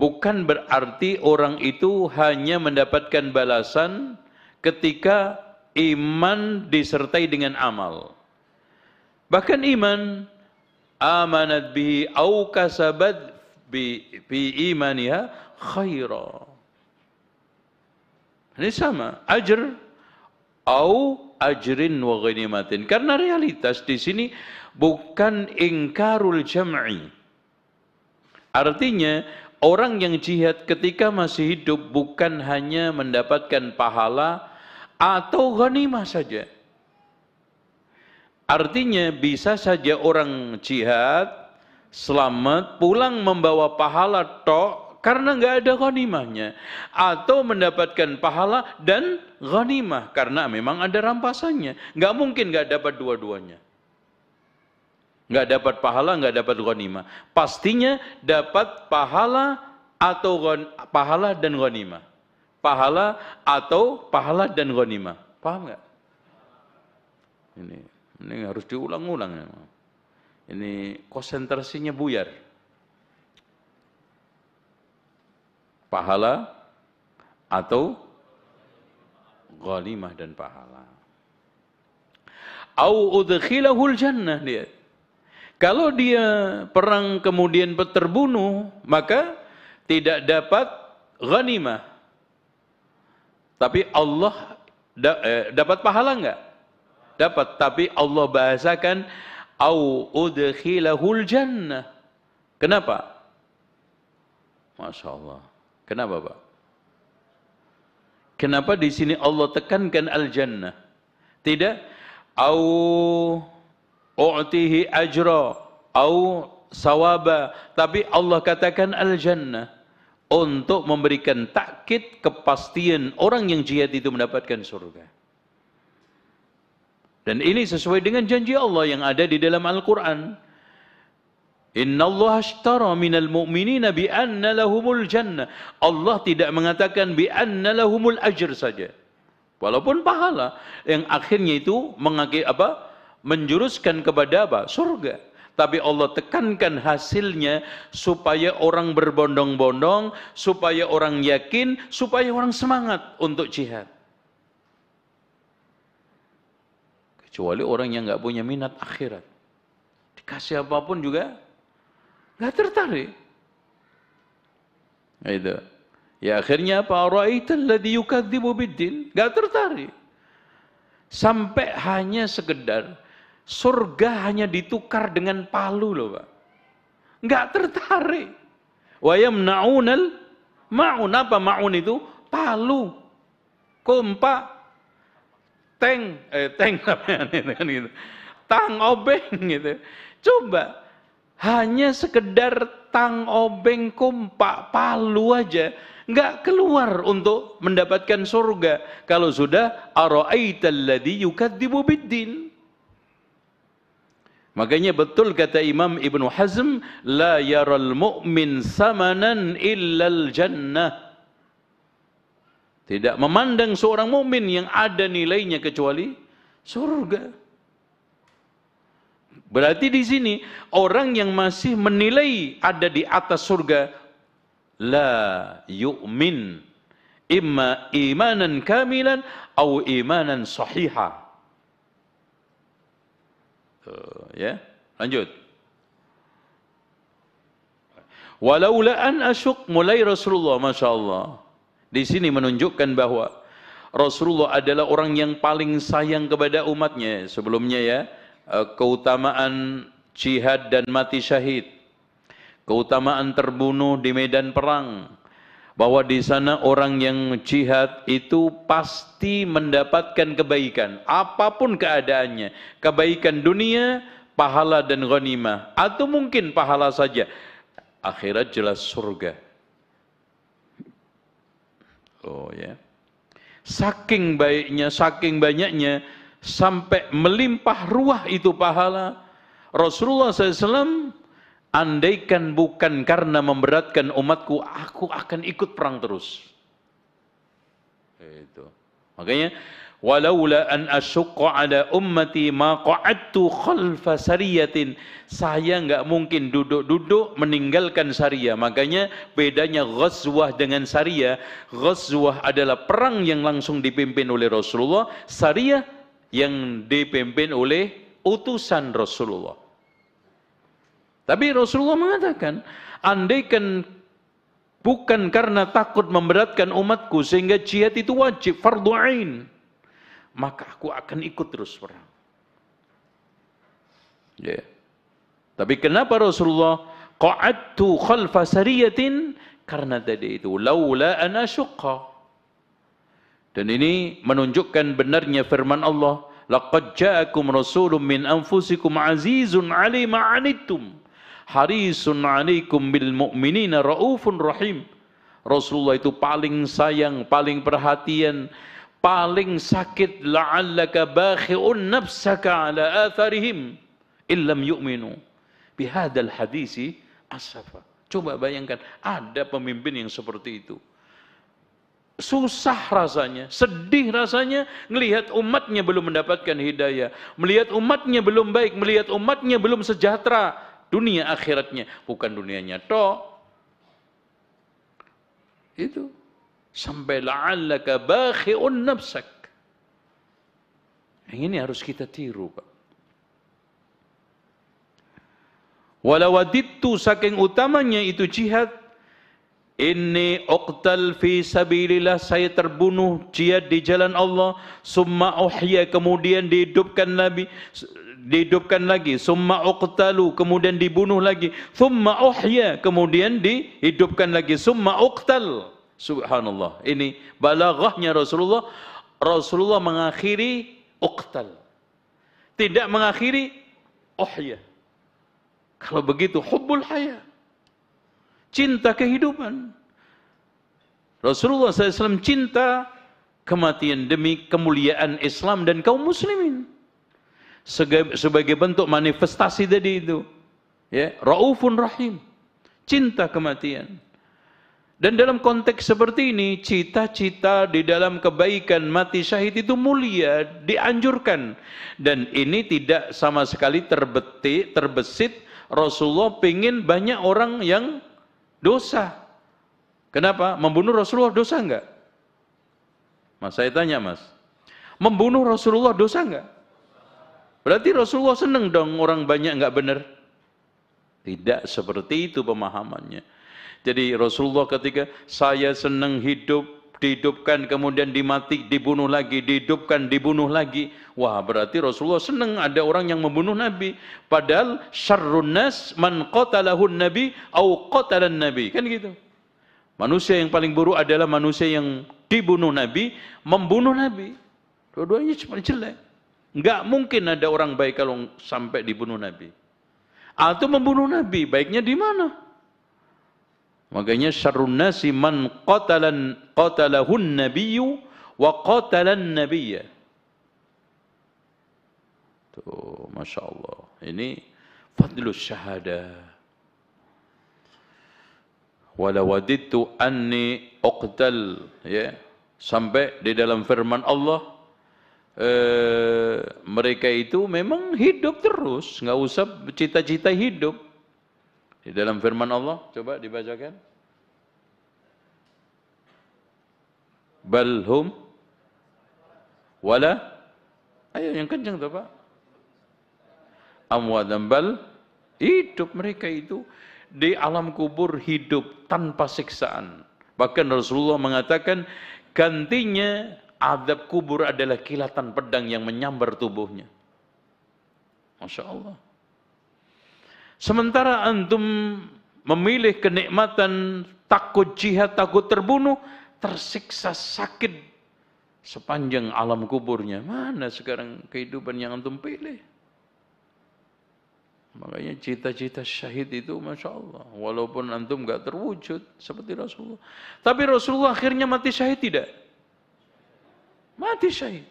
bukan berarti orang itu hanya mendapatkan balasan ketika iman disertai dengan amal. Bahkan iman, amanat bihi au kasabat fi imaniha khaira. Ini sama, ajr au ajrin wa ghanimatin. Karena realitas di sini bukan ingkarul jam'i. Artinya orang yang jihad ketika masih hidup bukan hanya mendapatkan pahala atau ghanimah saja. Artinya bisa saja orang jihad selamat pulang membawa pahala tok, karena nggak ada ghanimahnya, atau mendapatkan pahala dan ghanimah karena memang ada rampasannya. Nggak mungkin nggak dapat dua-duanya. Nggak dapat pahala, nggak dapat ghanimah. Pastinya dapat pahala atau pahala dan ghanimah. Pahala atau pahala dan ghanimah. Paham nggak? Ini harus diulang-ulang. Ini konsentrasinya buyar. Pahala atau ghanimah dan pahala. Au udkhilahul jannah, dia. Kalau dia perang kemudian terbunuh, maka tidak dapat ghanimah. Tapi Allah dapat pahala enggak? Dapat, tapi Allah bahasakan au udkhilahul jannah. Kenapa? Masya Allah. Kenapa, Pak? Kenapa di sini Allah tekankan al-jannah? Tidak au u'tihi ajra au sawaba, tapi Allah katakan al-jannah untuk memberikan takkid kepastian orang yang jihad itu mendapatkan surga. Dan ini sesuai dengan janji Allah yang ada di dalam Al-Quran. Innallaha ashtara minal mu'minina bi anna lahumul jannah. Allah tidak mengatakan bi anna lahumul ajr saja. Walaupun pahala yang akhirnya itu menjuruskan kepada apa? Surga. Tapi Allah tekankan hasilnya supaya orang berbondong-bondong, supaya orang yakin, supaya orang semangat untuk jihad. Kecuali orang yang nggak punya minat akhirat, dikasih apapun juga nggak tertarik. Itu. Ya akhirnya apa? Ra'aital ladzi yukadzibu biddin, nggak tertarik. Sampai hanya sekedar surga hanya ditukar dengan palu loh Pak. Nggak tertarik. Wa yamna'unal ma'un. Apa ma'un itu? Palu, kompa, teng gitu. Tang obeng gitu. Coba hanya sekedar tang obeng kompa palu aja nggak keluar untuk mendapatkan surga. Kalau sudah ara'aital ladzi yukadzibu biddin. Makanya betul kata Imam Ibnu Hazm, la yaral mu'min samanan illal jannah. Tidak memandang seorang mukmin yang ada nilainya kecuali surga. Berarti di sini orang yang masih menilai ada di atas surga, la yu'min imma imanan kamilan atau imanan sahiha. Ya, lanjut. Walaula an asyuk, mulai Rasulullah, Masya Allah. Di sini menunjukkan bahwa Rasulullah adalah orang yang paling sayang kepada umatnya. Sebelumnya ya, keutamaan jihad dan mati syahid, keutamaan terbunuh di medan perang, bahwa di sana orang yang jihad itu pasti mendapatkan kebaikan apapun keadaannya, kebaikan dunia, pahala dan ghanimah, atau mungkin pahala saja, akhirat jelas surga. Oh ya, saking baiknya, saking banyaknya, sampai melimpah ruah itu pahala. Rasulullah SAW, andaikan bukan karena memberatkan umatku, aku akan ikut perang terus. Itu. Makanya, walaula an asyqa ala ummati ma qa'adtu khalfa sariyatin. Saya enggak mungkin duduk-duduk meninggalkan Sariyah. Makanya bedanya ghazwah dengan Sariyah. Ghazwah adalah perang yang langsung dipimpin oleh Rasulullah, Sariyah yang dipimpin oleh utusan Rasulullah. Tapi Rasulullah mengatakan, andaikan bukan karena takut memberatkan umatku sehingga jihad itu wajib, fardhu ain, maka aku akan ikut terus perang. Ya. Tapi kenapa Rasulullah qa'adtu khalfa sariyatin? Karena tadi itu laula an asyqa. Dan ini menunjukkan benarnya firman Allah, laqad ja'akum rasulun min anfusikum azizun 'alaihi ma 'anittum harisun 'alaikum bil mu'minina raufun rahim. Rasulullah itu paling sayang, paling perhatian, paling sakit. La'allaka bakhi'un nafsaka 'ala atharihim illam yu'minu bihadzal hadisi asafa. Coba bayangkan, ada pemimpin yang seperti itu. Susah rasanya, sedih rasanya melihat umatnya belum mendapatkan hidayah, melihat umatnya belum baik, melihat umatnya belum sejahtera dunia akhiratnya, bukan dunianya tok. Itu sampai la'allaka bakhi'un nafsak. Ini harus kita tiru, Pak. Walawadittu, saking utamanya itu jihad, inni uqtal fi sabilillah, saya terbunuh jihad di jalan Allah, summa uhya, kemudian dihidupkan lagi, summa uqtalu, kemudian dibunuh lagi, summa uhya, kemudian dihidupkan lagi, summa uqtal. Subhanallah, ini balaghahnya Rasulullah. Rasulullah mengakhiri uqtal, tidak mengakhiri uhya. Kalau begitu hubbul haya, cinta kehidupan. Rasulullah SAW cinta kematian demi kemuliaan Islam dan kaum muslimin. Sebagai bentuk manifestasi tadi itu, ya, raufun rahim, cinta kematian. Dan dalam konteks seperti ini, cita-cita di dalam kebaikan mati syahid itu mulia, dianjurkan. Dan ini tidak sama sekali terbesit. Rasulullah pengen banyak orang yang dosa. Kenapa? Membunuh Rasulullah dosa enggak? Mas, saya tanya Mas, membunuh Rasulullah dosa enggak? Berarti Rasulullah senang dong orang banyak enggak benar? Tidak seperti itu pemahamannya. Jadi Rasulullah ketika saya senang hidup dihidupkan, kemudian dibunuh lagi, dihidupkan, dibunuh lagi. Wah, berarti Rasulullah senang ada orang yang membunuh Nabi. Padahal syarrun nas man qatalahun nabi au qatalan nabi. Kan gitu. Manusia yang paling buruk adalah manusia yang dibunuh Nabi, membunuh Nabi. Dua-duanya cuma jelek. Enggak mungkin ada orang baik kalau sampai dibunuh Nabi. Atau membunuh Nabi, baiknya di mana? Makanya syarrun nasi man qatalahun nabiyyu wa qatalan nabiyya. Tuh, Masya Allah. Ini fadlus syahadah. Wala wadidtu anni uqtal, ya. Sampai di dalam firman Allah, mereka itu memang hidup terus, nggak usah cita-cita hidup. Di dalam firman Allah, coba dibacakan. Balhum wala, ayo yang kencang tuh Pak. Amwatan bal, hidup mereka itu di alam kubur hidup tanpa siksaan. Bahkan Rasulullah mengatakan gantinya azab kubur adalah kilatan pedang yang menyambar tubuhnya. Masya Allah. Sementara antum memilih kenikmatan takut jihad, takut terbunuh, tersiksa sakit sepanjang alam kuburnya. Mana sekarang kehidupan yang antum pilih? Makanya cita-cita syahid itu Masya Allah. Walaupun antum gak terwujud seperti Rasulullah. Tapi Rasulullah akhirnya mati syahid tidak? Mati syahid.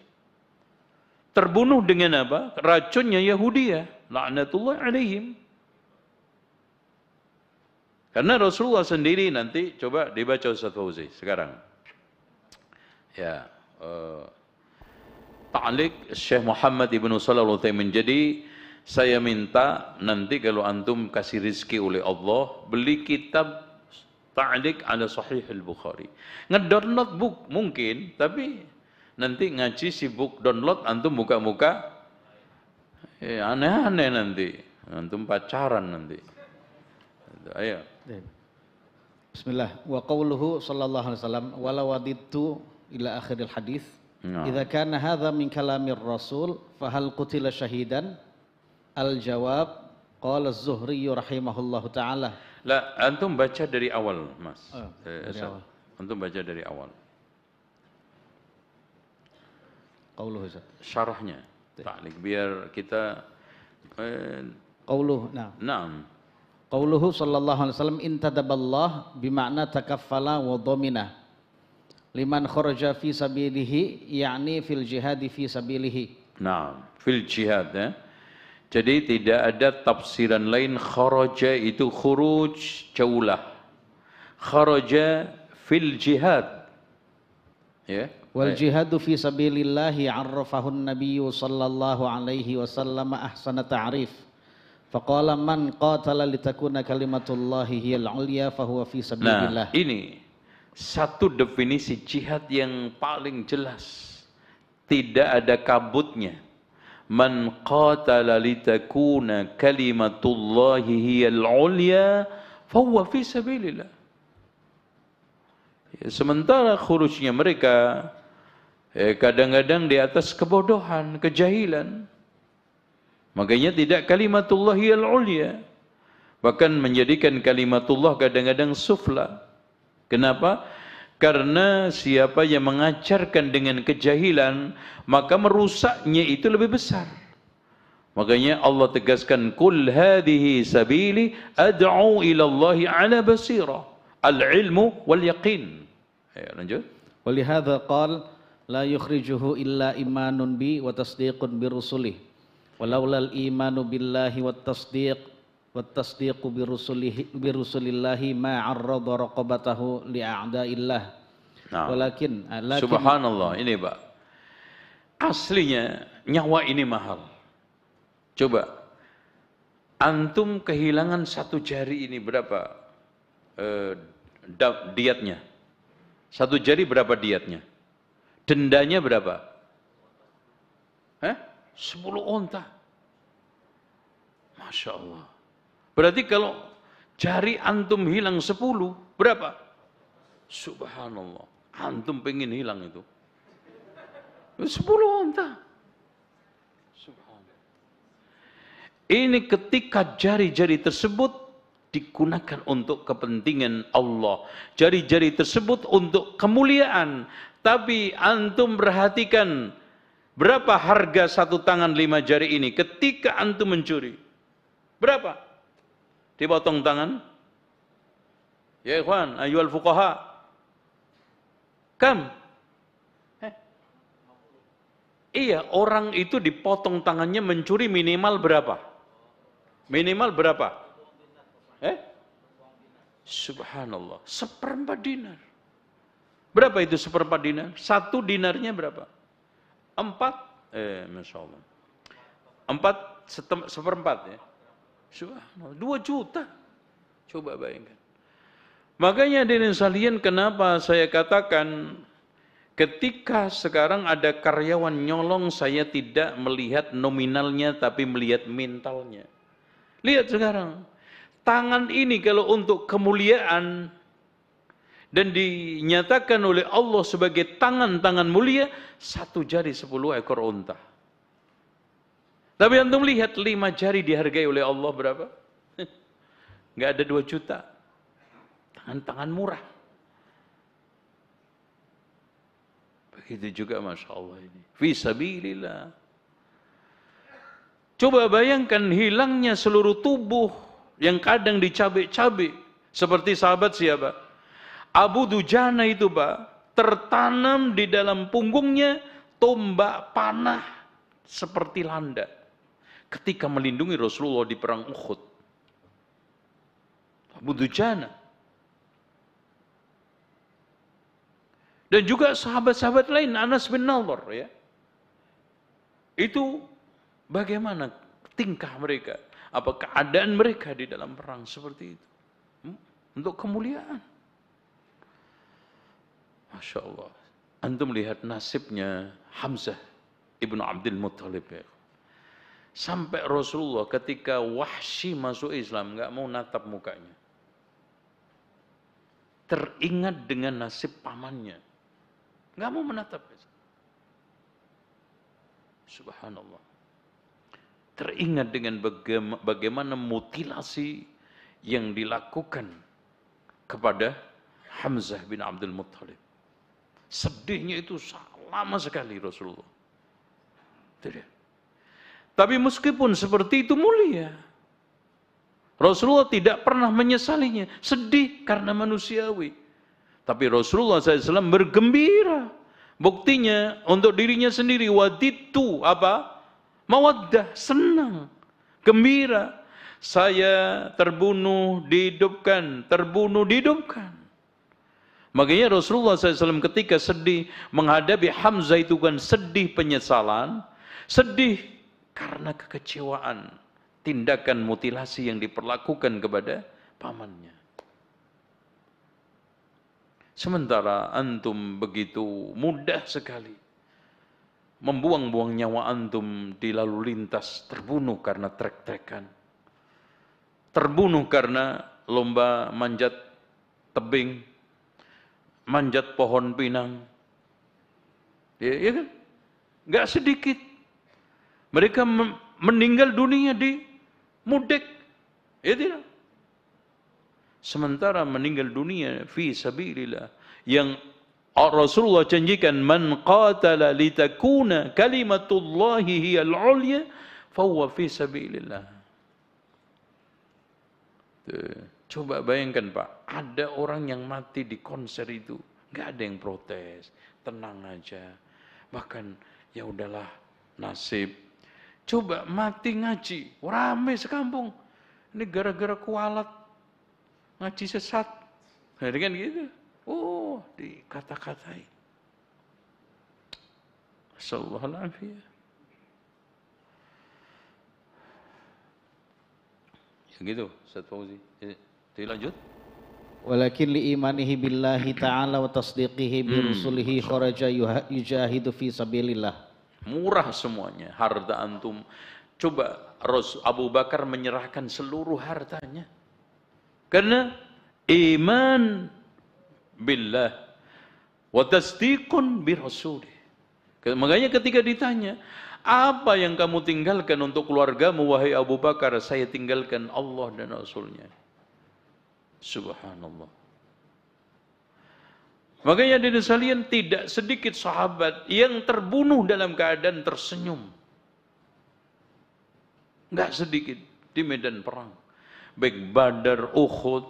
Terbunuh dengan apa? Racunnya Yahudiyah. La'natullah alaihim. Karena Rasulullah sendiri nanti, coba dibaca Ustaz Fauzi sekarang. Ya, ta'liq Syekh Muhammad Ibnu Shalih Al-Utsaimin. Jadi saya minta nanti kalau antum kasih rizki oleh Allah, beli kitab ta'liq ala Sahih Al-Bukhari. Ngedownload book mungkin, tapi nanti ngaji si book download antum buka-buka, aneh-aneh nanti. Antum pacaran nanti. Ayo.
Bismillah. Wa qawluhu sallallahu alaihi wasallam wala wadidtu ila akhiril hadis. Idza kana hadza min kalamir rasul fa hal qutila syahidan? Al-jawab qala Az-Zuhri rahimahullahu taala.
La, antum baca dari awal, Mas.
Dari awal.
Antum baca dari awal.
Qauluhu Ustaz.
Syarahnya. Ta'liq biar kita
Qauluhu, nah.
Naam.
Qauluhu sallallahu alaihi wasallam intadaballah bimakna takaffala wa dhamina liman kharaja fi sabilihi, yakni fil jihad fi sabilihi.
Naam, fil jihad, ya. Jadi tidak ada tafsiran lain. Kharaja itu khuruj, jaulah. Kharaja fil jihad, ya.
Wal jihadu fi sabilillahi arrafahun nabiyyu sallallahu alaihi wasallam ahsana ta'rif. Faqala man qatala litakuna kalimatullahi hiyal ulya fahuwa fi sabilillah.
Nah, ini satu definisi jihad yang paling jelas. Tidak ada kabutnya. Man qatala litakuna kalimatullahi hiyal ulya fahuwa fi sabilillah. Ya, sementara khurujnya mereka kadang-kadang di atas kebodohan, kejahilan. Makanya tidak kalimatullahi al-ulya. Bahkan menjadikan kalimatullah kadang-kadang sufla. Kenapa? Karena siapa yang mengajarkan dengan kejahilan, maka merusaknya itu lebih besar. Makanya Allah tegaskan, Qul hadhihi sabili ad'u ila Allahi ala basira, al-ilmu wal yaqin. Ayo lanjut.
Walihadza qala la yukhrijuhu illa imanun bi wa tasdiqun bi rusulih. Walaulal imanu billahi wat tasdiqu bi rusulillahi ma 'arrada raqabatahu li a'daillah.
Nah,
Walakin
subhanallah, ini Pak. Aslinya nyawa ini mahal. Coba antum kehilangan satu jari ini berapa diatnya? Satu jari berapa diatnya? Dendanya berapa? 10 onta. Masya Allah. Berarti kalau jari antum hilang 10, berapa? Subhanallah. Antum pengen hilang itu. 10 unta. Subhanallah. Ini ketika jari-jari tersebut digunakan untuk kepentingan Allah. Jari-jari tersebut untuk kemuliaan. Tapi antum perhatikan berapa harga satu tangan 5 jari ini ketika antum mencuri. Berapa? Dipotong tangan. Ya ikhwan, ayyuhal fuqaha. Kam? Iya, orang itu dipotong tangannya mencuri minimal berapa? Minimal berapa? Subhanallah, 1/4 dinar. Berapa itu 1/4 dinar? 1 dinarnya berapa? 4, Masya Allah. 4/4 ya. Subhanallah, 2 juta. Coba bayangkan. Makanya hadirin sekalian, kenapa saya katakan ketika sekarang ada karyawan nyolong, saya tidak melihat nominalnya tapi melihat mentalnya. Lihat sekarang, tangan ini kalau untuk kemuliaan dan dinyatakan oleh Allah sebagai tangan-tangan mulia, 1 jari 10 ekor unta. Tapi antum lihat 5 jari dihargai oleh Allah berapa? Nggak ada 2 juta. Tangan-tangan murah. Begitu juga Masya Allah ini. Fisabilillah. Coba bayangkan hilangnya seluruh tubuh yang kadang dicabik-cabik. Seperti sahabat siapa? Abu Dujana itu Pak, tertanam di dalam punggungnya tombak panah seperti landa. Ketika melindungi Rasulullah di perang Uhud. Abu Dujana. Dan juga sahabat-sahabat lain, Anas bin Nadhr ya. Itu bagaimana tingkah mereka? Apa keadaan mereka di dalam perang seperti itu? Untuk kemuliaan. Masya Allah. Antum lihat nasibnya Hamzah ibnu Abdul Muttalib ya. Sampai Rasulullah ketika Wahsy masuk Islam nggak mau natap mukanya. Teringat dengan nasib pamannya. Nggak mau menatap. Subhanallah. Teringat dengan bagaimana mutilasi yang dilakukan kepada Hamzah bin Abdul Muttalib. Sedihnya itu lama sekali Rasulullah. Tapi meskipun seperti itu mulia, Rasulullah tidak pernah menyesalinya. Sedih karena manusiawi. Tapi Rasulullah SAW bergembira. Buktinya untuk dirinya sendiri. Waditu apa? Mawaddah, senang, gembira. Saya terbunuh, dihidupkan, terbunuh, dihidupkan. Makanya Rasulullah SAW ketika sedih menghadapi Hamzah itu kan sedih penyesalan. Sedih karena kekecewaan. Tindakan mutilasi yang diperlakukan kepada pamannya. Sementara antum begitu mudah sekali membuang-buang nyawa antum di lalu lintas, terbunuh karena trek-trekan, terbunuh karena lomba manjat tebing, manjat pohon pinang, ya kan? Nggak sedikit mereka meninggal dunia di Mudek, ya tidak? Sementara meninggal dunia fi sabilillah yang Rasulullah janjikan, man qatala litakuna kalimatullahi hiyal ulya fahuwa fi sabilillah. Coba bayangkan Pak, ada orang yang mati di konser itu, nggak ada yang protes, tenang aja. Bahkan ya udahlah, nasib. Coba mati ngaji, rame sekampung. Ini gara-gara kualat ngaji sesat. Nah, dengan gitu. Oh, dikata-katai. Assalamualaikum. Ya gitu, Ustaz Fauzi. Dilanjut.
Walakin li imanihi billahi ta'ala wa tasdiqihi bi rusulihi kharaja yujahidu fi sabilillah.
Murah semuanya, harta antum. Coba Abu Bakar menyerahkan seluruh hartanya. Karena iman billah wa tasdiqun bi rasulih. Makanya ketika ditanya, apa yang kamu tinggalkan untuk keluargamu wahai Abu Bakar? Saya tinggalkan Allah dan Rasulnya. Subhanallah. Makanya dari sekalian, tidak sedikit sahabat yang terbunuh dalam keadaan tersenyum. Enggak sedikit di medan perang. Baik Badar, Uhud.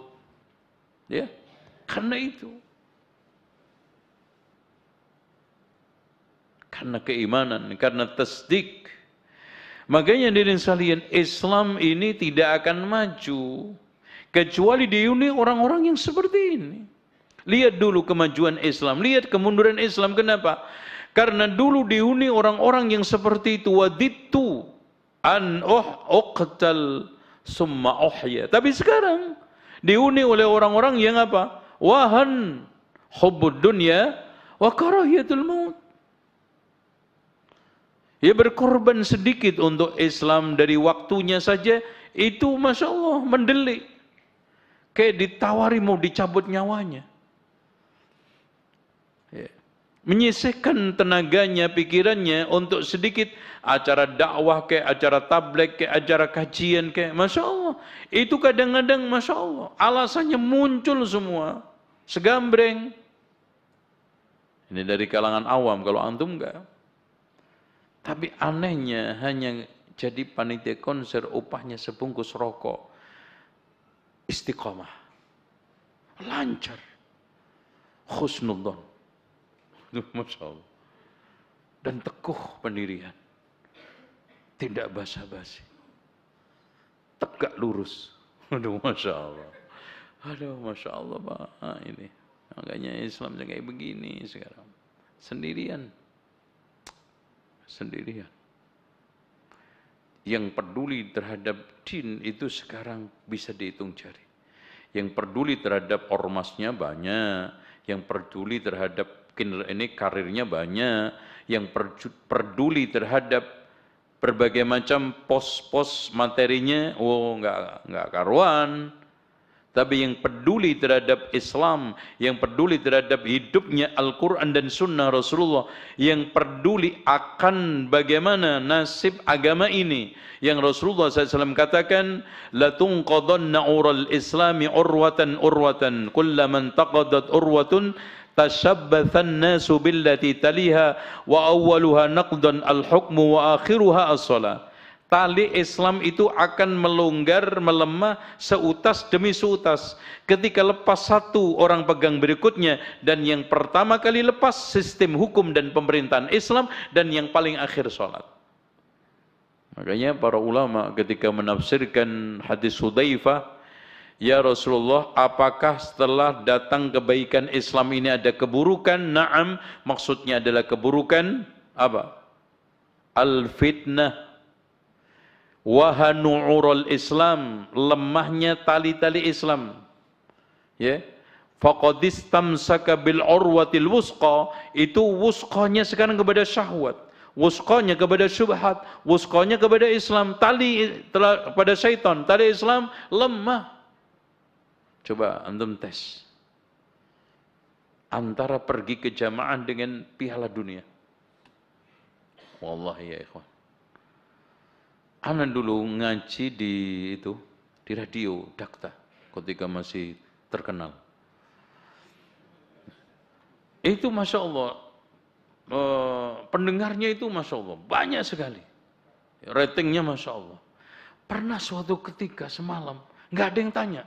Ya, karena itu. Karena keimanan, karena tasdik. Makanya dari sekalian, Islam ini tidak akan maju kecuali dihuni orang-orang yang seperti ini. Lihat dulu kemajuan Islam, lihat kemunduran Islam. Kenapa? Karena dulu dihuni orang-orang yang seperti itu. Waditu an uqtal summa uhya. Tapi sekarang dihuni oleh orang-orang yang apa? Wahan hubbud dunya wa karahiyatul maut. Ya, berkorban sedikit untuk Islam dari waktunya saja, itu Masya Allah mendelik. Kayak ditawari mau dicabut nyawanya. Ya. Menyisihkan tenaganya, pikirannya untuk sedikit acara dakwah, kayak acara tabligh, kayak acara kajian, kayak Masya Allah. Itu kadang-kadang Masya Allah, alasannya muncul semua. Segambreng. Ini dari kalangan awam, kalau antum enggak. Tapi anehnya hanya jadi panitia konser, upahnya sebungkus rokok. Istiqomah. Lancar. Khusnudzon. Masya Allah. Dan teguh pendirian. Tidak basa-basi. Tegak lurus. Aduh, Masya Allah. Aduh, Masya Allah, Pak. Nah, ini. Makanya Islam kayak begini sekarang. Sendirian. Sendirian. Yang peduli terhadap din itu sekarang bisa dihitung jari. Yang peduli terhadap ormasnya banyak. Yang peduli terhadap ini karirnya banyak. Yang peduli terhadap berbagai macam pos-pos materinya, oh enggak karuan. Tapi yang peduli terhadap Islam, yang peduli terhadap hidupnya Al-Quran dan Sunnah Rasulullah, yang peduli akan bagaimana nasib agama ini, yang Rasulullah SAW katakan, la tunqadanna ural islami urwatan urwatan, kullaman taqadat urwatun tashabbathan nasu billati taliha wa awwaluha naqdan al-hukmu wa akhiruha as-salah. Tali Islam itu akan melonggar, melemah seutas demi seutas. Ketika lepas satu, orang pegang berikutnya. Dan yang pertama kali lepas sistem hukum dan pemerintahan Islam. Dan yang paling akhir sholat. Makanya para ulama ketika menafsirkan hadis Hudzaifah, ya Rasulullah, apakah setelah datang kebaikan Islam ini ada keburukan? Naam, maksudnya adalah keburukan apa? Al-fitnah. Wahanu ural Islam, lemahnya tali-tali Islam. Ya. Faqadistamsaka bil urwatil wusqa, itu wusqanya sekarang kepada syahwat, wusqanya kepada syubhat, wusqanya kepada Islam, tali pada syaitan, tali Islam lemah. Coba antum tes. Antara pergi ke jamaah dengan piala dunia. Wallahi ya ikhwan. Ana dulu ngaji di radio Dakta ketika masih terkenal. Itu Masya Allah, pendengarnya itu Masya Allah banyak sekali, ratingnya Masya Allah. Pernah suatu ketika semalam nggak ada yang tanya.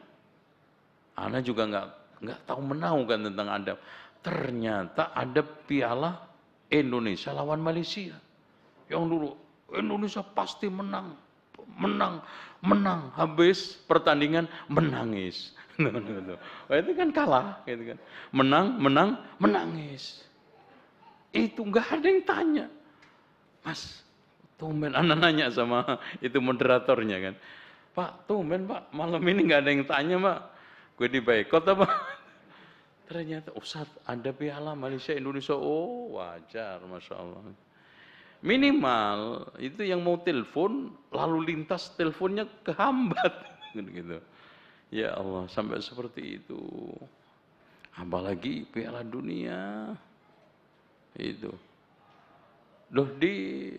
Ana juga nggak tahu menau kan tentang adab. Ternyata ada piala Indonesia lawan Malaysia. Yang dulu Indonesia pasti menang. Habis pertandingan menangis. Itu kan kalah, gitu kan. Menangis. Itu nggak ada yang tanya. Mas, tumben anak nanya sama itu moderatornya kan. Pak, tumben Pak, malam ini nggak ada yang tanya Pak. Gue dibaikot apa? Ternyata Ustaz ada piala Malaysia Indonesia. Oh wajar, Masya Allah. Minimal itu yang mau telepon lalu lintas teleponnya kehambat gitu. Ya Allah, sampai seperti itu. Apalagi Piala Dunia itu. Loh di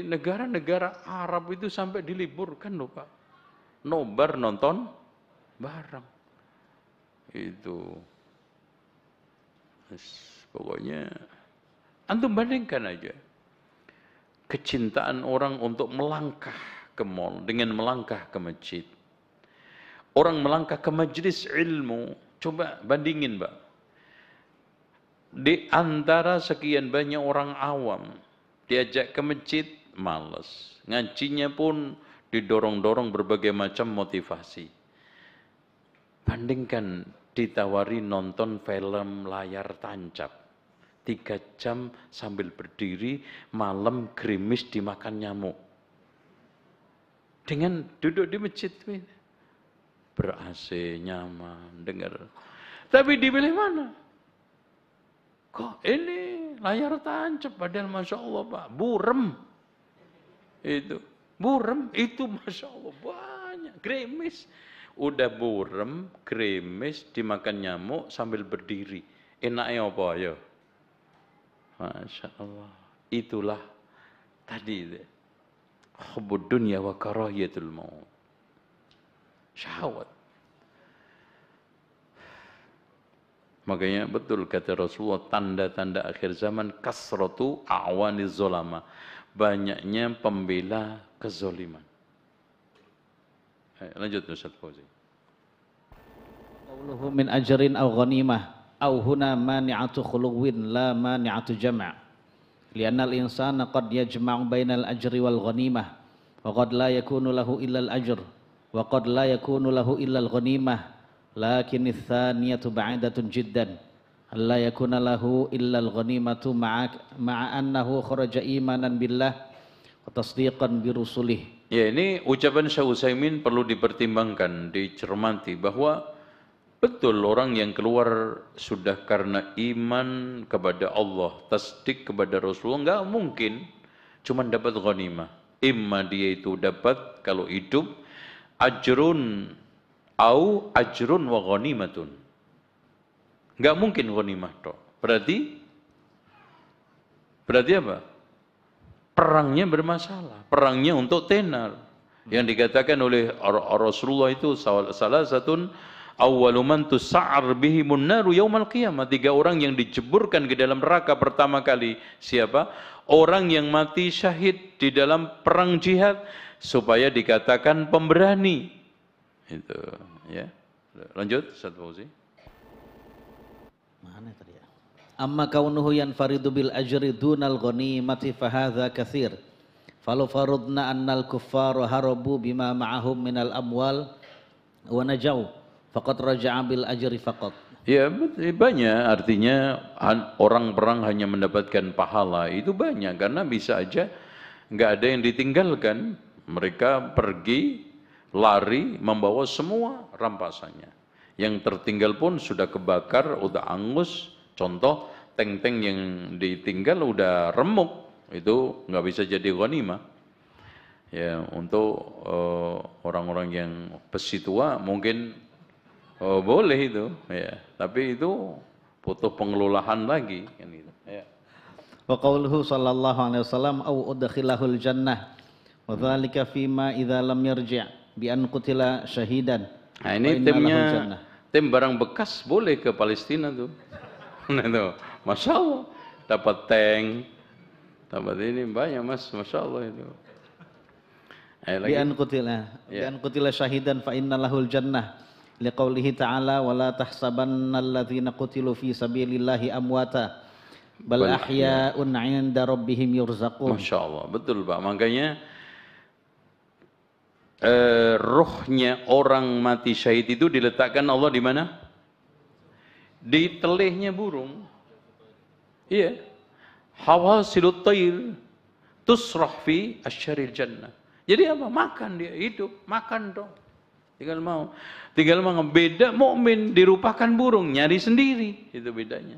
negara-negara Arab itu sampai diliburkan loh Pak. Nobar nonton bareng. Itu. Pokoknya antum bandingkan aja. Kecintaan orang untuk melangkah ke mall dengan melangkah ke masjid. Orang melangkah ke majelis ilmu, coba bandingin, Mbak. Di antara sekian banyak orang awam, diajak ke masjid, malas. Ngajinya pun didorong-dorong berbagai macam motivasi. Bandingkan ditawari nonton film layar tancap. 3 jam sambil berdiri, malam gerimis dimakan nyamuk. Dengan duduk di masjid, ber-AC, nyaman, dengar. Tapi dipilih mana? Kok ini layar tancap, padahal Masya Allah Pak, burem. Itu, burem, itu Masya Allah banyak, gerimis. Udah burem, gerimis, dimakan nyamuk sambil berdiri. Enaknya apa ya? Masya Allah. Itulah tadi. Hubbud dunya wa karahiyatul maut. Syahwat. Makanya betul kata Rasulullah, tanda-tanda akhir zaman kasratu a'waniz zolama. Banyaknya pembela kezoliman. Lanjut Ustaz Fauzi.
Qauluhu min ajrin aw ghanimah aw huna mani'atu khuluwin la mani'atu jama'. Lianna al-insana qad yajma'u bainal ajri wal ghanimah wa qad la yakunu lahu illa al-ajr wa qad la yakunu lahu illa al-ghanimah lakin ats-tsaniyatu ba'idatun jiddan alla yakuna lahu illa al-ghanimatu ma'a annahu kharaja imanan billah wa tasdiqan bi rusulih.
Ya, ini ucapan Syekh Utsaimin perlu dipertimbangkan, dicermati bahwa betul orang yang keluar sudah karena iman kepada Allah, tasdik kepada Rasulullah, enggak mungkin cuma dapat ghanimah. Imma dia itu dapat kalau hidup ajrun au ajrun wa ghanimatun. Enggak mungkin ghanimah toh. Berarti apa? Perangnya bermasalah, perangnya untuk tenar. Yang dikatakan oleh Rasulullah itu salah satu awwalu man tus'ar bihimun naru yaumal qiyamah. 3 orang yang dijeburkan ke dalam neraka pertama kali. Siapa? Orang yang mati syahid di dalam perang jihad supaya dikatakan pemberani. Itu, ya. Lanjut Ustaz Fauzi.
Mana tadi ya? Amma kaunuhu yanfaridu bil ajri dunal ghanimati fa hadza katsir. Falau farudna annal kuffara harabu bima ma'ahum minal amwal wa najau faqad raja'a bil ajri faqat.
Ya banyak, artinya orang perang hanya mendapatkan pahala itu banyak karena bisa aja nggak ada yang ditinggalkan, mereka pergi lari membawa semua rampasannya, yang tertinggal pun sudah kebakar, udah angus. Contoh tank-tank yang ditinggal udah remuk, itu nggak bisa jadi ghanimah. Ya untuk orang-orang yang besi tua mungkin boleh itu, ya. Tapi itu butuh pengelolaan lagi, kan gitu. Ya.
Wa qauluhu sallallahu alaihi wasallam au udkhilahul jannah wa dzalika fima idza lam yarji' bi an qutila syahidan.
Nah ini tim barang bekas boleh ke Palestina tuh. Nah itu, Masya Allah, dapat tank, dapat ini banyak Mas, Masya Allah itu.
Bi an qutila syahidan fa inna lahul jannah. Liqaulihi ta'ala wa la tahsabanna alladhina qutilu fi sabilillahi amwata bal ahya'un 'inda rabbihim yurzaqun.
Masya Allah, betul Pak. Makanya ruhnya orang mati syahid itu diletakkan Allah di mana? Di telihnya burung. Iya. Hawasilut tayr tusrah fi asyaril jannah. Jadi apa? Makan dia, hidup, makan dong. Tinggal mau. Beda mukmin dirupakan burung, nyari sendiri, itu bedanya.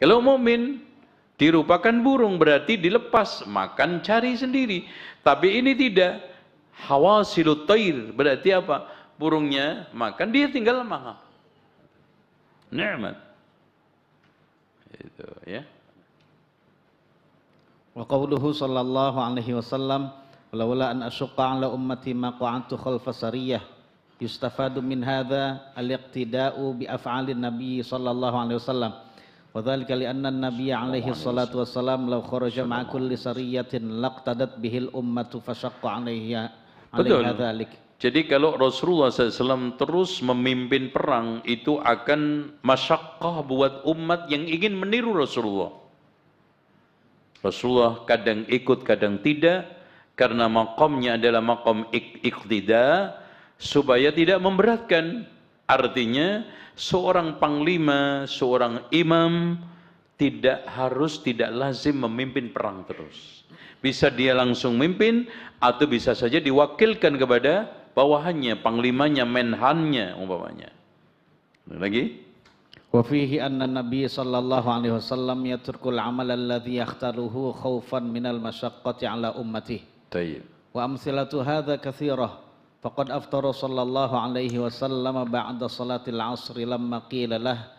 Kalau mukmin dirupakan burung berarti dilepas, makan cari sendiri. Tapi ini tidak. Hawasilut tayr berarti apa? Burungnya makan, dia tinggal makan. Nikmat. Itu ya.
Wa qawluhu sallallahu alaihi wasallam walaula an asyqa ala ummati ma qa'antu khalfa sariyah yustafadu min hadha al-iqtida'u bi af'alin nabiy sallallahu alaihi wasallam wa dhalika li anna an-nabiy alaihi salatu wassalam law kharaja ma'a kulli sariyatin laqtadat bihil ummatu fashaqqa alaiha dhalik.
Jadi kalau Rasulullah SAW terus memimpin perang itu akan masyaqqah buat umat yang ingin meniru Rasulullah. Rasulullah kadang ikut, kadang tidak, karena maqamnya adalah maqam iqtida, supaya tidak memberatkan. Artinya, seorang panglima, seorang imam, tidak lazim memimpin perang terus. Bisa dia langsung mimpin, atau bisa saja diwakilkan kepada bawahannya, panglimanya, menhannya, umpamanya. Lagi?
وفيه أن النبي صلى الله عليه وسلم يترك العمل الذي يختاره خوفا من المشقة على أمته.
طيب.
وأمثلة هذا كثيرة فقد أفطر صلى الله عليه وسلم بعد صلاة العصر لما قيل له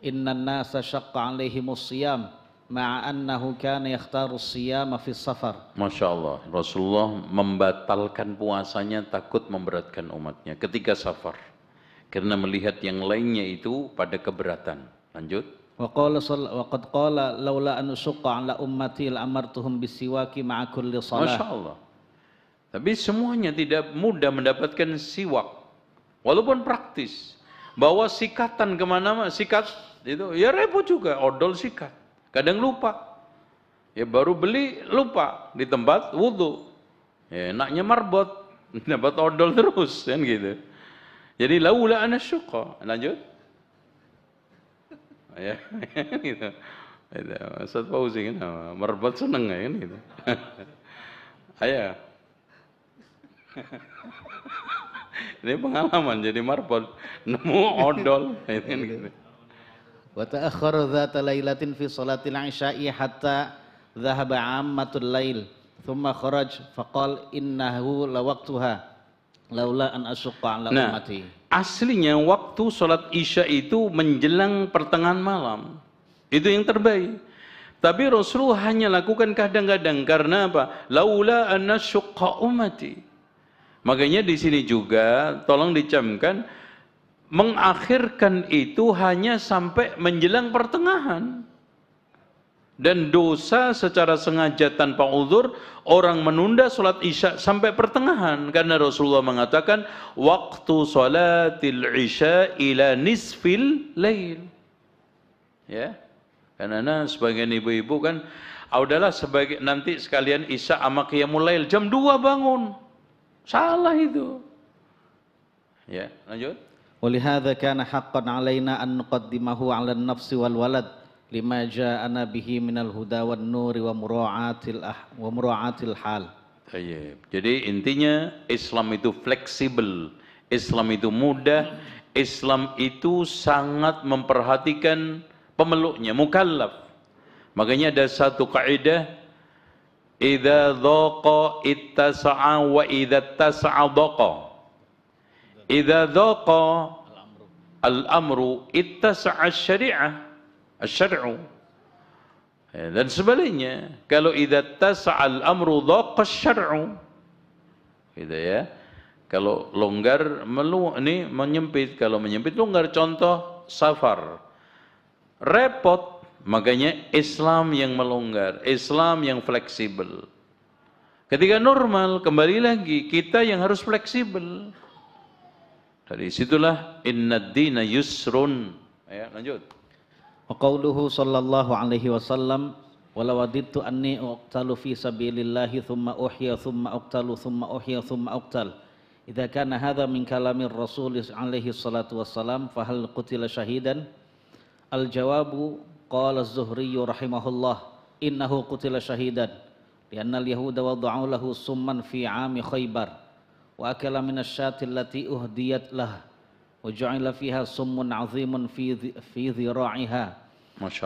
إن الناس شق عليهم الصيام مع أنه كان يختار الصيام في السفر.
Masya Allah, Rasulullah membatalkan puasanya takut memberatkan umatnya ketika safar. Karena melihat yang lainnya itu pada keberatan. Lanjut.
وقد قال لولا أن أشق على أمتي لأمرتهم بالسواك مع كل صلاة.
Masya Allah. Tapi semuanya tidak mudah mendapatkan siwak. Walaupun praktis. Bawa sikatan kemana-mana, sikat itu ya repot juga, odol sikat. Kadang lupa. Ya baru beli lupa di tempat wudhu. Ya enaknya marbot, dapat odol terus kan gitu. Jadi laula ana syuqa. Lanjut. Ya, gitu. Itu Ustaz Fauzi kan marbot seneng kan gitu. Ayo. Ini pengalaman jadi marbot, nemu odol gitu.
Wa ta'akhkhara dzata lailatin fi salatil isya'i hatta dhahaba 'ammatul lail thumma kharaj faqala innahu lawaqtuha laula an asyqa ala ummati.
Aslinya waktu sholat isya itu menjelang pertengahan malam. Itu yang terbaik. Tapi Rasulullah hanya lakukan kadang-kadang karena apa? Laula an asyqa ummati. Makanya di sini juga tolong dicamkan mengakhirkan itu hanya sampai menjelang pertengahan. Dan dosa secara sengaja tanpa uzur orang menunda sholat isya sampai pertengahan karena Rasulullah mengatakan waktu sholatil isya ila nisfil lail. Ya, karena sebagian ibu-ibu kan, udahlah sebagai nanti sekalian isya sama qiyamul lail jam 2 bangun. Salah itu. Ya, lanjut.
Walihada kana haqqan alaina an nuqaddimahu ala an-nafsi wal walad lima ja'ana bihi minal huda wan nuri wa mura'atil hal.
Jadi intinya Islam itu fleksibel, Islam itu mudah, Islam itu sangat memperhatikan pemeluknya, mukallaf. Makanya ada satu kaidah, idza dhaqa ittasa'a wa idza tasa'a dhaqa. Idza dhaqa al-amru ittasa'a asy-syari'ah. Asy-syar'u. Dan sebaliknya, kalau idza tas'al amru dhaqa asy-syar'u. Gitu ya. Kalau longgar ini menyempit, kalau menyempit longgar. Contoh safar. Repot, makanya Islam yang melonggar, Islam yang fleksibel. Ketika normal kembali lagi kita yang harus fleksibel. Dari situlah innad dina yusrun. Ya, lanjut.
Wa qawluhu sallallahu alaihi wasallam wala wadidtu anni uqtalu fi sabilillahi thumma uhya thumma uqtalu thumma uhya thumma uqtal. Idza kana hadha min kalamir rasul alaihi salatu wassalam fa hal qutila syahidan? Al jawabu qala az-Zuhri rahimahullah innahu qutila syahidan lianna al-yahuda wada'u lahu summan fi 'ami Khaybar wa akala min asy-syati allati uhdiyat lah. وجعل فيها سم عظيم في ذراعها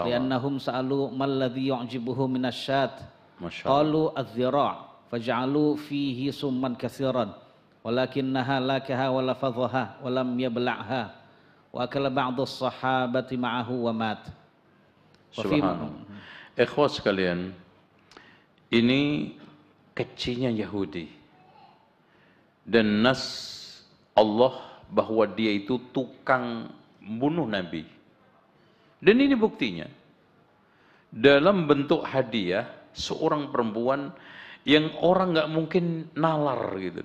لأنهم سألوا ما الذي يعجبه من الشاة قالوا الذراع فجعلوا فيه سما كثيرا ولكنها لاكها ولفظها ولم يبلعها وأكل بعض الصحابة معه ومات.
Subhanallah. Ikhwas sekalian, ini kecinya Yahudi. Dan nas Allah bahwa dia itu tukang bunuh Nabi. Dan ini buktinya. Dalam bentuk hadiah, seorang perempuan yang orang nggak mungkin nalar gitu.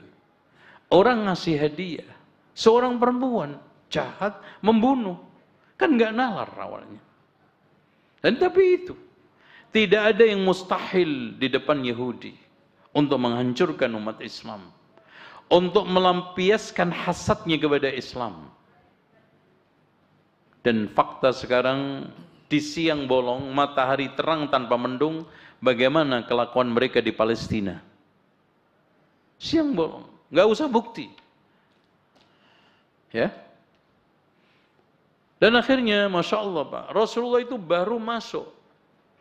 Orang ngasih hadiah, seorang perempuan jahat membunuh, kan nggak nalar awalnya. Dan tapi itu, tidak ada yang mustahil di depan Yahudi untuk menghancurkan umat Islam, untuk melampiaskan hasadnya kepada Islam. Dan fakta sekarang di siang bolong, matahari terang tanpa mendung, bagaimana kelakuan mereka di Palestina. Siang bolong, nggak usah bukti. Ya. Dan akhirnya, Masya Allah Pak, Rasulullah itu baru masuk.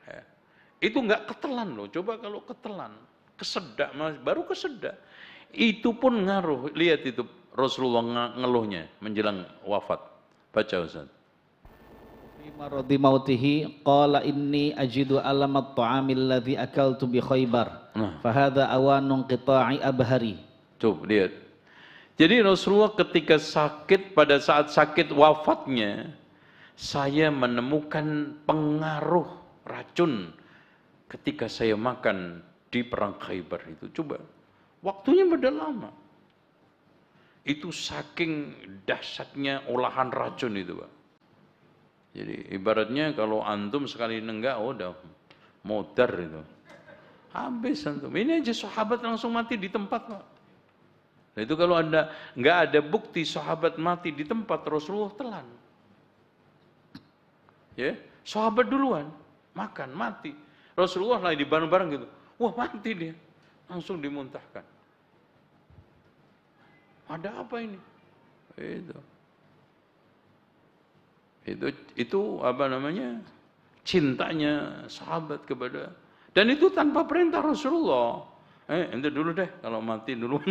Ya. Itu nggak ketelan loh, coba kalau ketelan, kesedak, baru kesedak. Itu pun ngaruh, lihat itu Rasulullah ngeluhnya menjelang wafat. Baca Ustaz.
Maradi mautihi qala inni ajidu alamat ta'amil ladzi akaltu bi Khaybar. Fa hadza awanun qita'i abhari.
Coba lihat. Jadi Rasulullah ketika sakit, pada saat sakit wafatnya, saya menemukan pengaruh racun ketika saya makan di perang Khaybar itu. Coba, waktunya beda lama. Itu saking dahsyatnya olahan racun itu, Pak. Jadi ibaratnya kalau antum sekali nenggak, udah modar itu. Habis antum. Ini aja sahabat langsung mati di tempat, Pak. Nah, itu kalau nggak ada bukti sahabat mati di tempat, Rasulullah telan. Ya, sahabat duluan makan mati. Rasulullah lagi di bareng-bareng gitu. Wah, mati dia. Langsung dimuntahkan. Ada apa ini? Itu apa namanya? Cintanya sahabat kepada, dan itu tanpa perintah Rasulullah. Ente dulu deh, kalau mati dulu.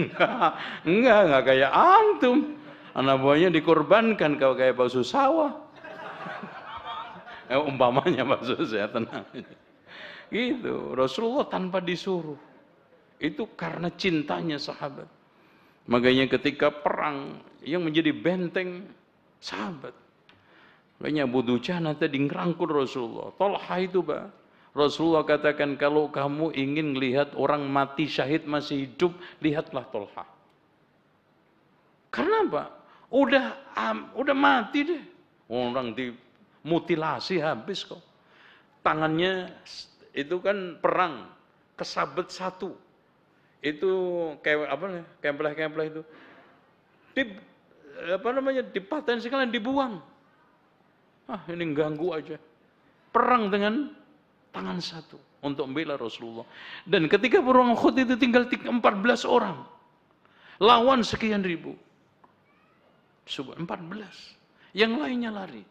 Enggak kayak antum. Anak buahnya dikorbankan kalau kayak bakso sawah. Umpamanya bakso saya, tenang. Gitu, Rasulullah tanpa disuruh. Itu karena cintanya sahabat. Makanya ketika perang yang menjadi benteng sahabat. Makanya Abu Dujana tadi ngerangkul Rasulullah. Talha itu, Pak. Rasulullah katakan, kalau kamu ingin melihat orang mati syahid masih hidup, lihatlah Talha. Karena apa? Udah mati deh. Orang dimutilasi habis kok. Tangannya itu kan perang, kesabet satu. Itu kayak apa nih? Kemplah itu. Dipatahin sekalian, dibuang. Ini ganggu aja. Perang dengan tangan satu untuk membela Rasulullah. Dan ketika perang Uhud itu tinggal 14 orang lawan sekian ribu. 14. Yang lainnya lari.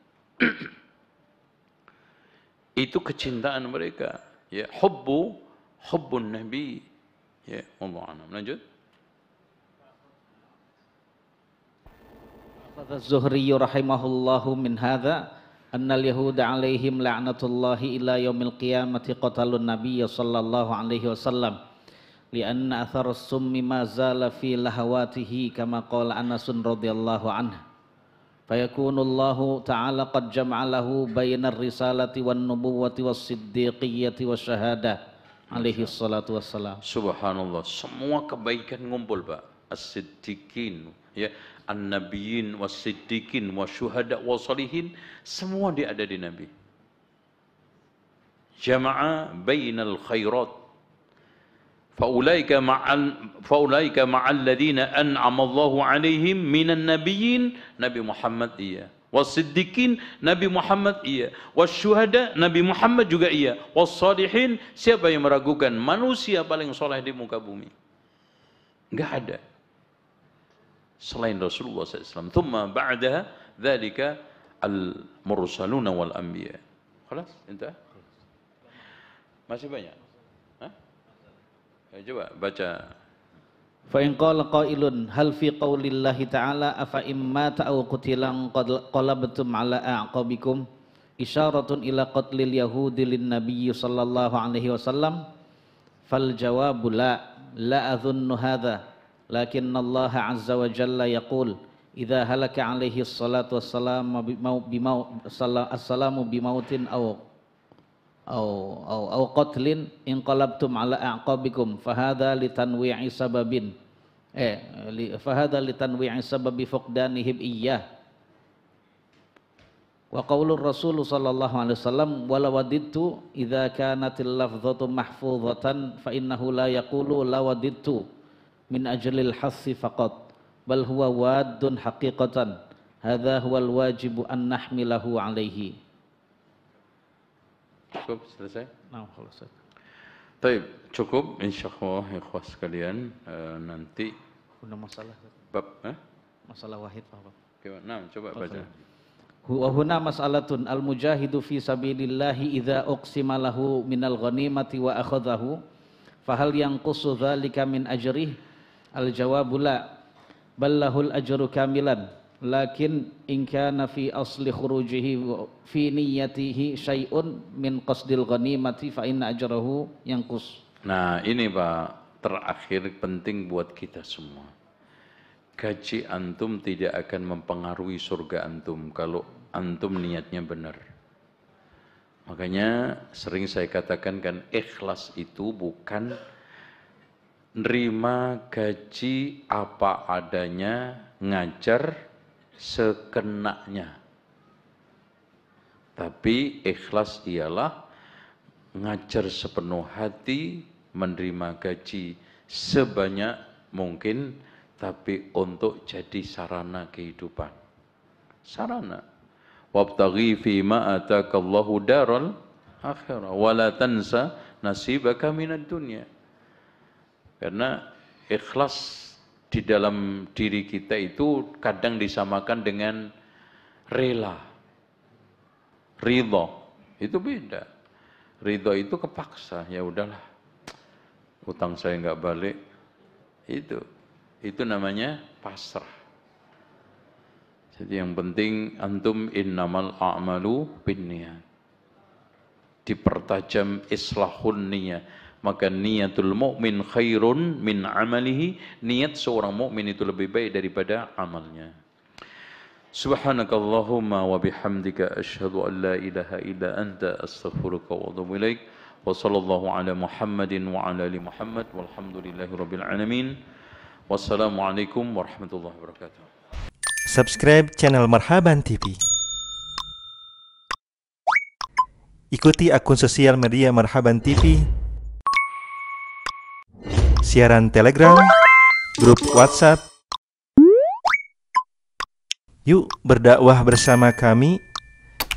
Itu kecintaan mereka. Ya, hubbun Nabi. Ya, Allah a'lam. Lanjut.
Az-Zuhri rahimahullahu min hadza annal yahuda alaihim la'natullahi ila yaumil qiyamati qatalun nabiyya sallallahu alaihi wasallam lianna athar as-summi ma zala fi lahawatihi kama qala Anas radhiyallahu anhu fayakunu Allah ta'ala qad jama'a lahu bainar risalati wan nubuwwati was siddiqiyyati was syahadah alaihi salatu wassalam.
Subhanallah, semua kebaikan ngumpul, Pak. As-siddiqin, ya, an-nabiyyin was-siddiqin wasyuhada was-salihin, semua dia ada di Nabi. Jama'a bainal khairat. Faulaika ma'al ladzina an'ama Allahu 'alaihim minan nabiyyin, Nabi Muhammad iya. Was-siddiqin, Nabi Muhammad iya. Wasyuhada, Nabi Muhammad juga iya. Was-salihin, siapa yang meragukan manusia paling soleh di muka bumi? Enggak ada selain Rasulullah SAW. Thumma ba'daha dzalika al-mursaluna wal anbiya. Khalas, entah. Masih banyak? Hah? Coba baca.
Fa in qala qailun hal fi qaulillahi ta'ala afa imma ta'u qutilan qalabtum ala a'qabikum isyaratun ila qatlil yahudi lin nabiy sallallahu alaihi wasallam fal jawabu la adhunnu hadha lakinna Allah azza wa jalla yaqul idza halaka alaihi salatu wassalamu bimautin aw qatlin inqalabtum ala a'qabikum fahadha litanwi'i sababin fahadha litanwi'i sababi fuqdanihim iyyah wa qaulur rasul sallallahu alaihi wasallam wala wadidtu idza kanatil lafdhatu mahfuzatan fa innahu la yaqulu la wadidtu min ajlil hassi faqat bal huwa waddun haqiqatan hadha huwal wajibu an nahmilahu alaihi.
Cukup selesai?
Nah, selesai.
Baik, cukup insyaallah ikhwas sekalian. Nanti
ada masalah
bab
masalah wahid Pak.
Nah, coba baca.
Wa huna mas'alatun al-mujahidu fi sabilillahi idza uqsima lahu minal ghanimati wa akhadhahu fahal yanqusu dzalika min ajrih? Al-jawabu la bal lahul ajru kamilan lakin in kana fi asli khurujihi fi niyyatihi syai'un min qasdil ghanimati fa inna ajrahu yanqus.
Nah, ini Pak, terakhir penting buat kita semua. Gaji antum tidak akan mempengaruhi surga antum kalau antum niatnya benar. Makanya sering saya katakan kan, ikhlas itu bukan nerima gaji apa adanya, ngajar sekenanya. Tapi ikhlas ialah ngajar sepenuh hati, menerima gaji sebanyak mungkin, tapi untuk jadi sarana kehidupan. Sarana. Wabtaghi fima atakallahu daral akhirah wa la tansa nasibaka minad dunya. Karena ikhlas di dalam diri kita itu kadang disamakan dengan rela. Ridho itu beda. Ridho itu kepaksa, ya udahlah, utang saya nggak balik, itu namanya pasrah. Jadi yang penting antum innamal a'malu binniyat, dipertajam islahun niyah. Maka niatul mu'min khairun min amalihi, niat seorang mukmin itu lebih baik daripada amalnya. Subhanakallahumma wa bihamdika asyhadu an la ilaha illa anta astaghfiruka wa atubu ilaik. Wa sallallahu ala Muhammadin wa ala ali Muhammad walhamdulillahi rabbil alamin. Wassalamualaikum warahmatullahi wabarakatuh.
Subscribe channel Marhaban TV. Ikuti akun sosial media Marhaban TV, siaran Telegram, grup WhatsApp. Yuk berdakwah bersama kami,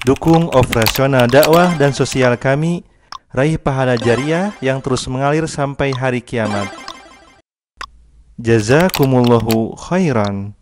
dukung operasional dakwah dan sosial kami, raih pahala jariah yang terus mengalir sampai hari kiamat. Jazakumullahu khairan.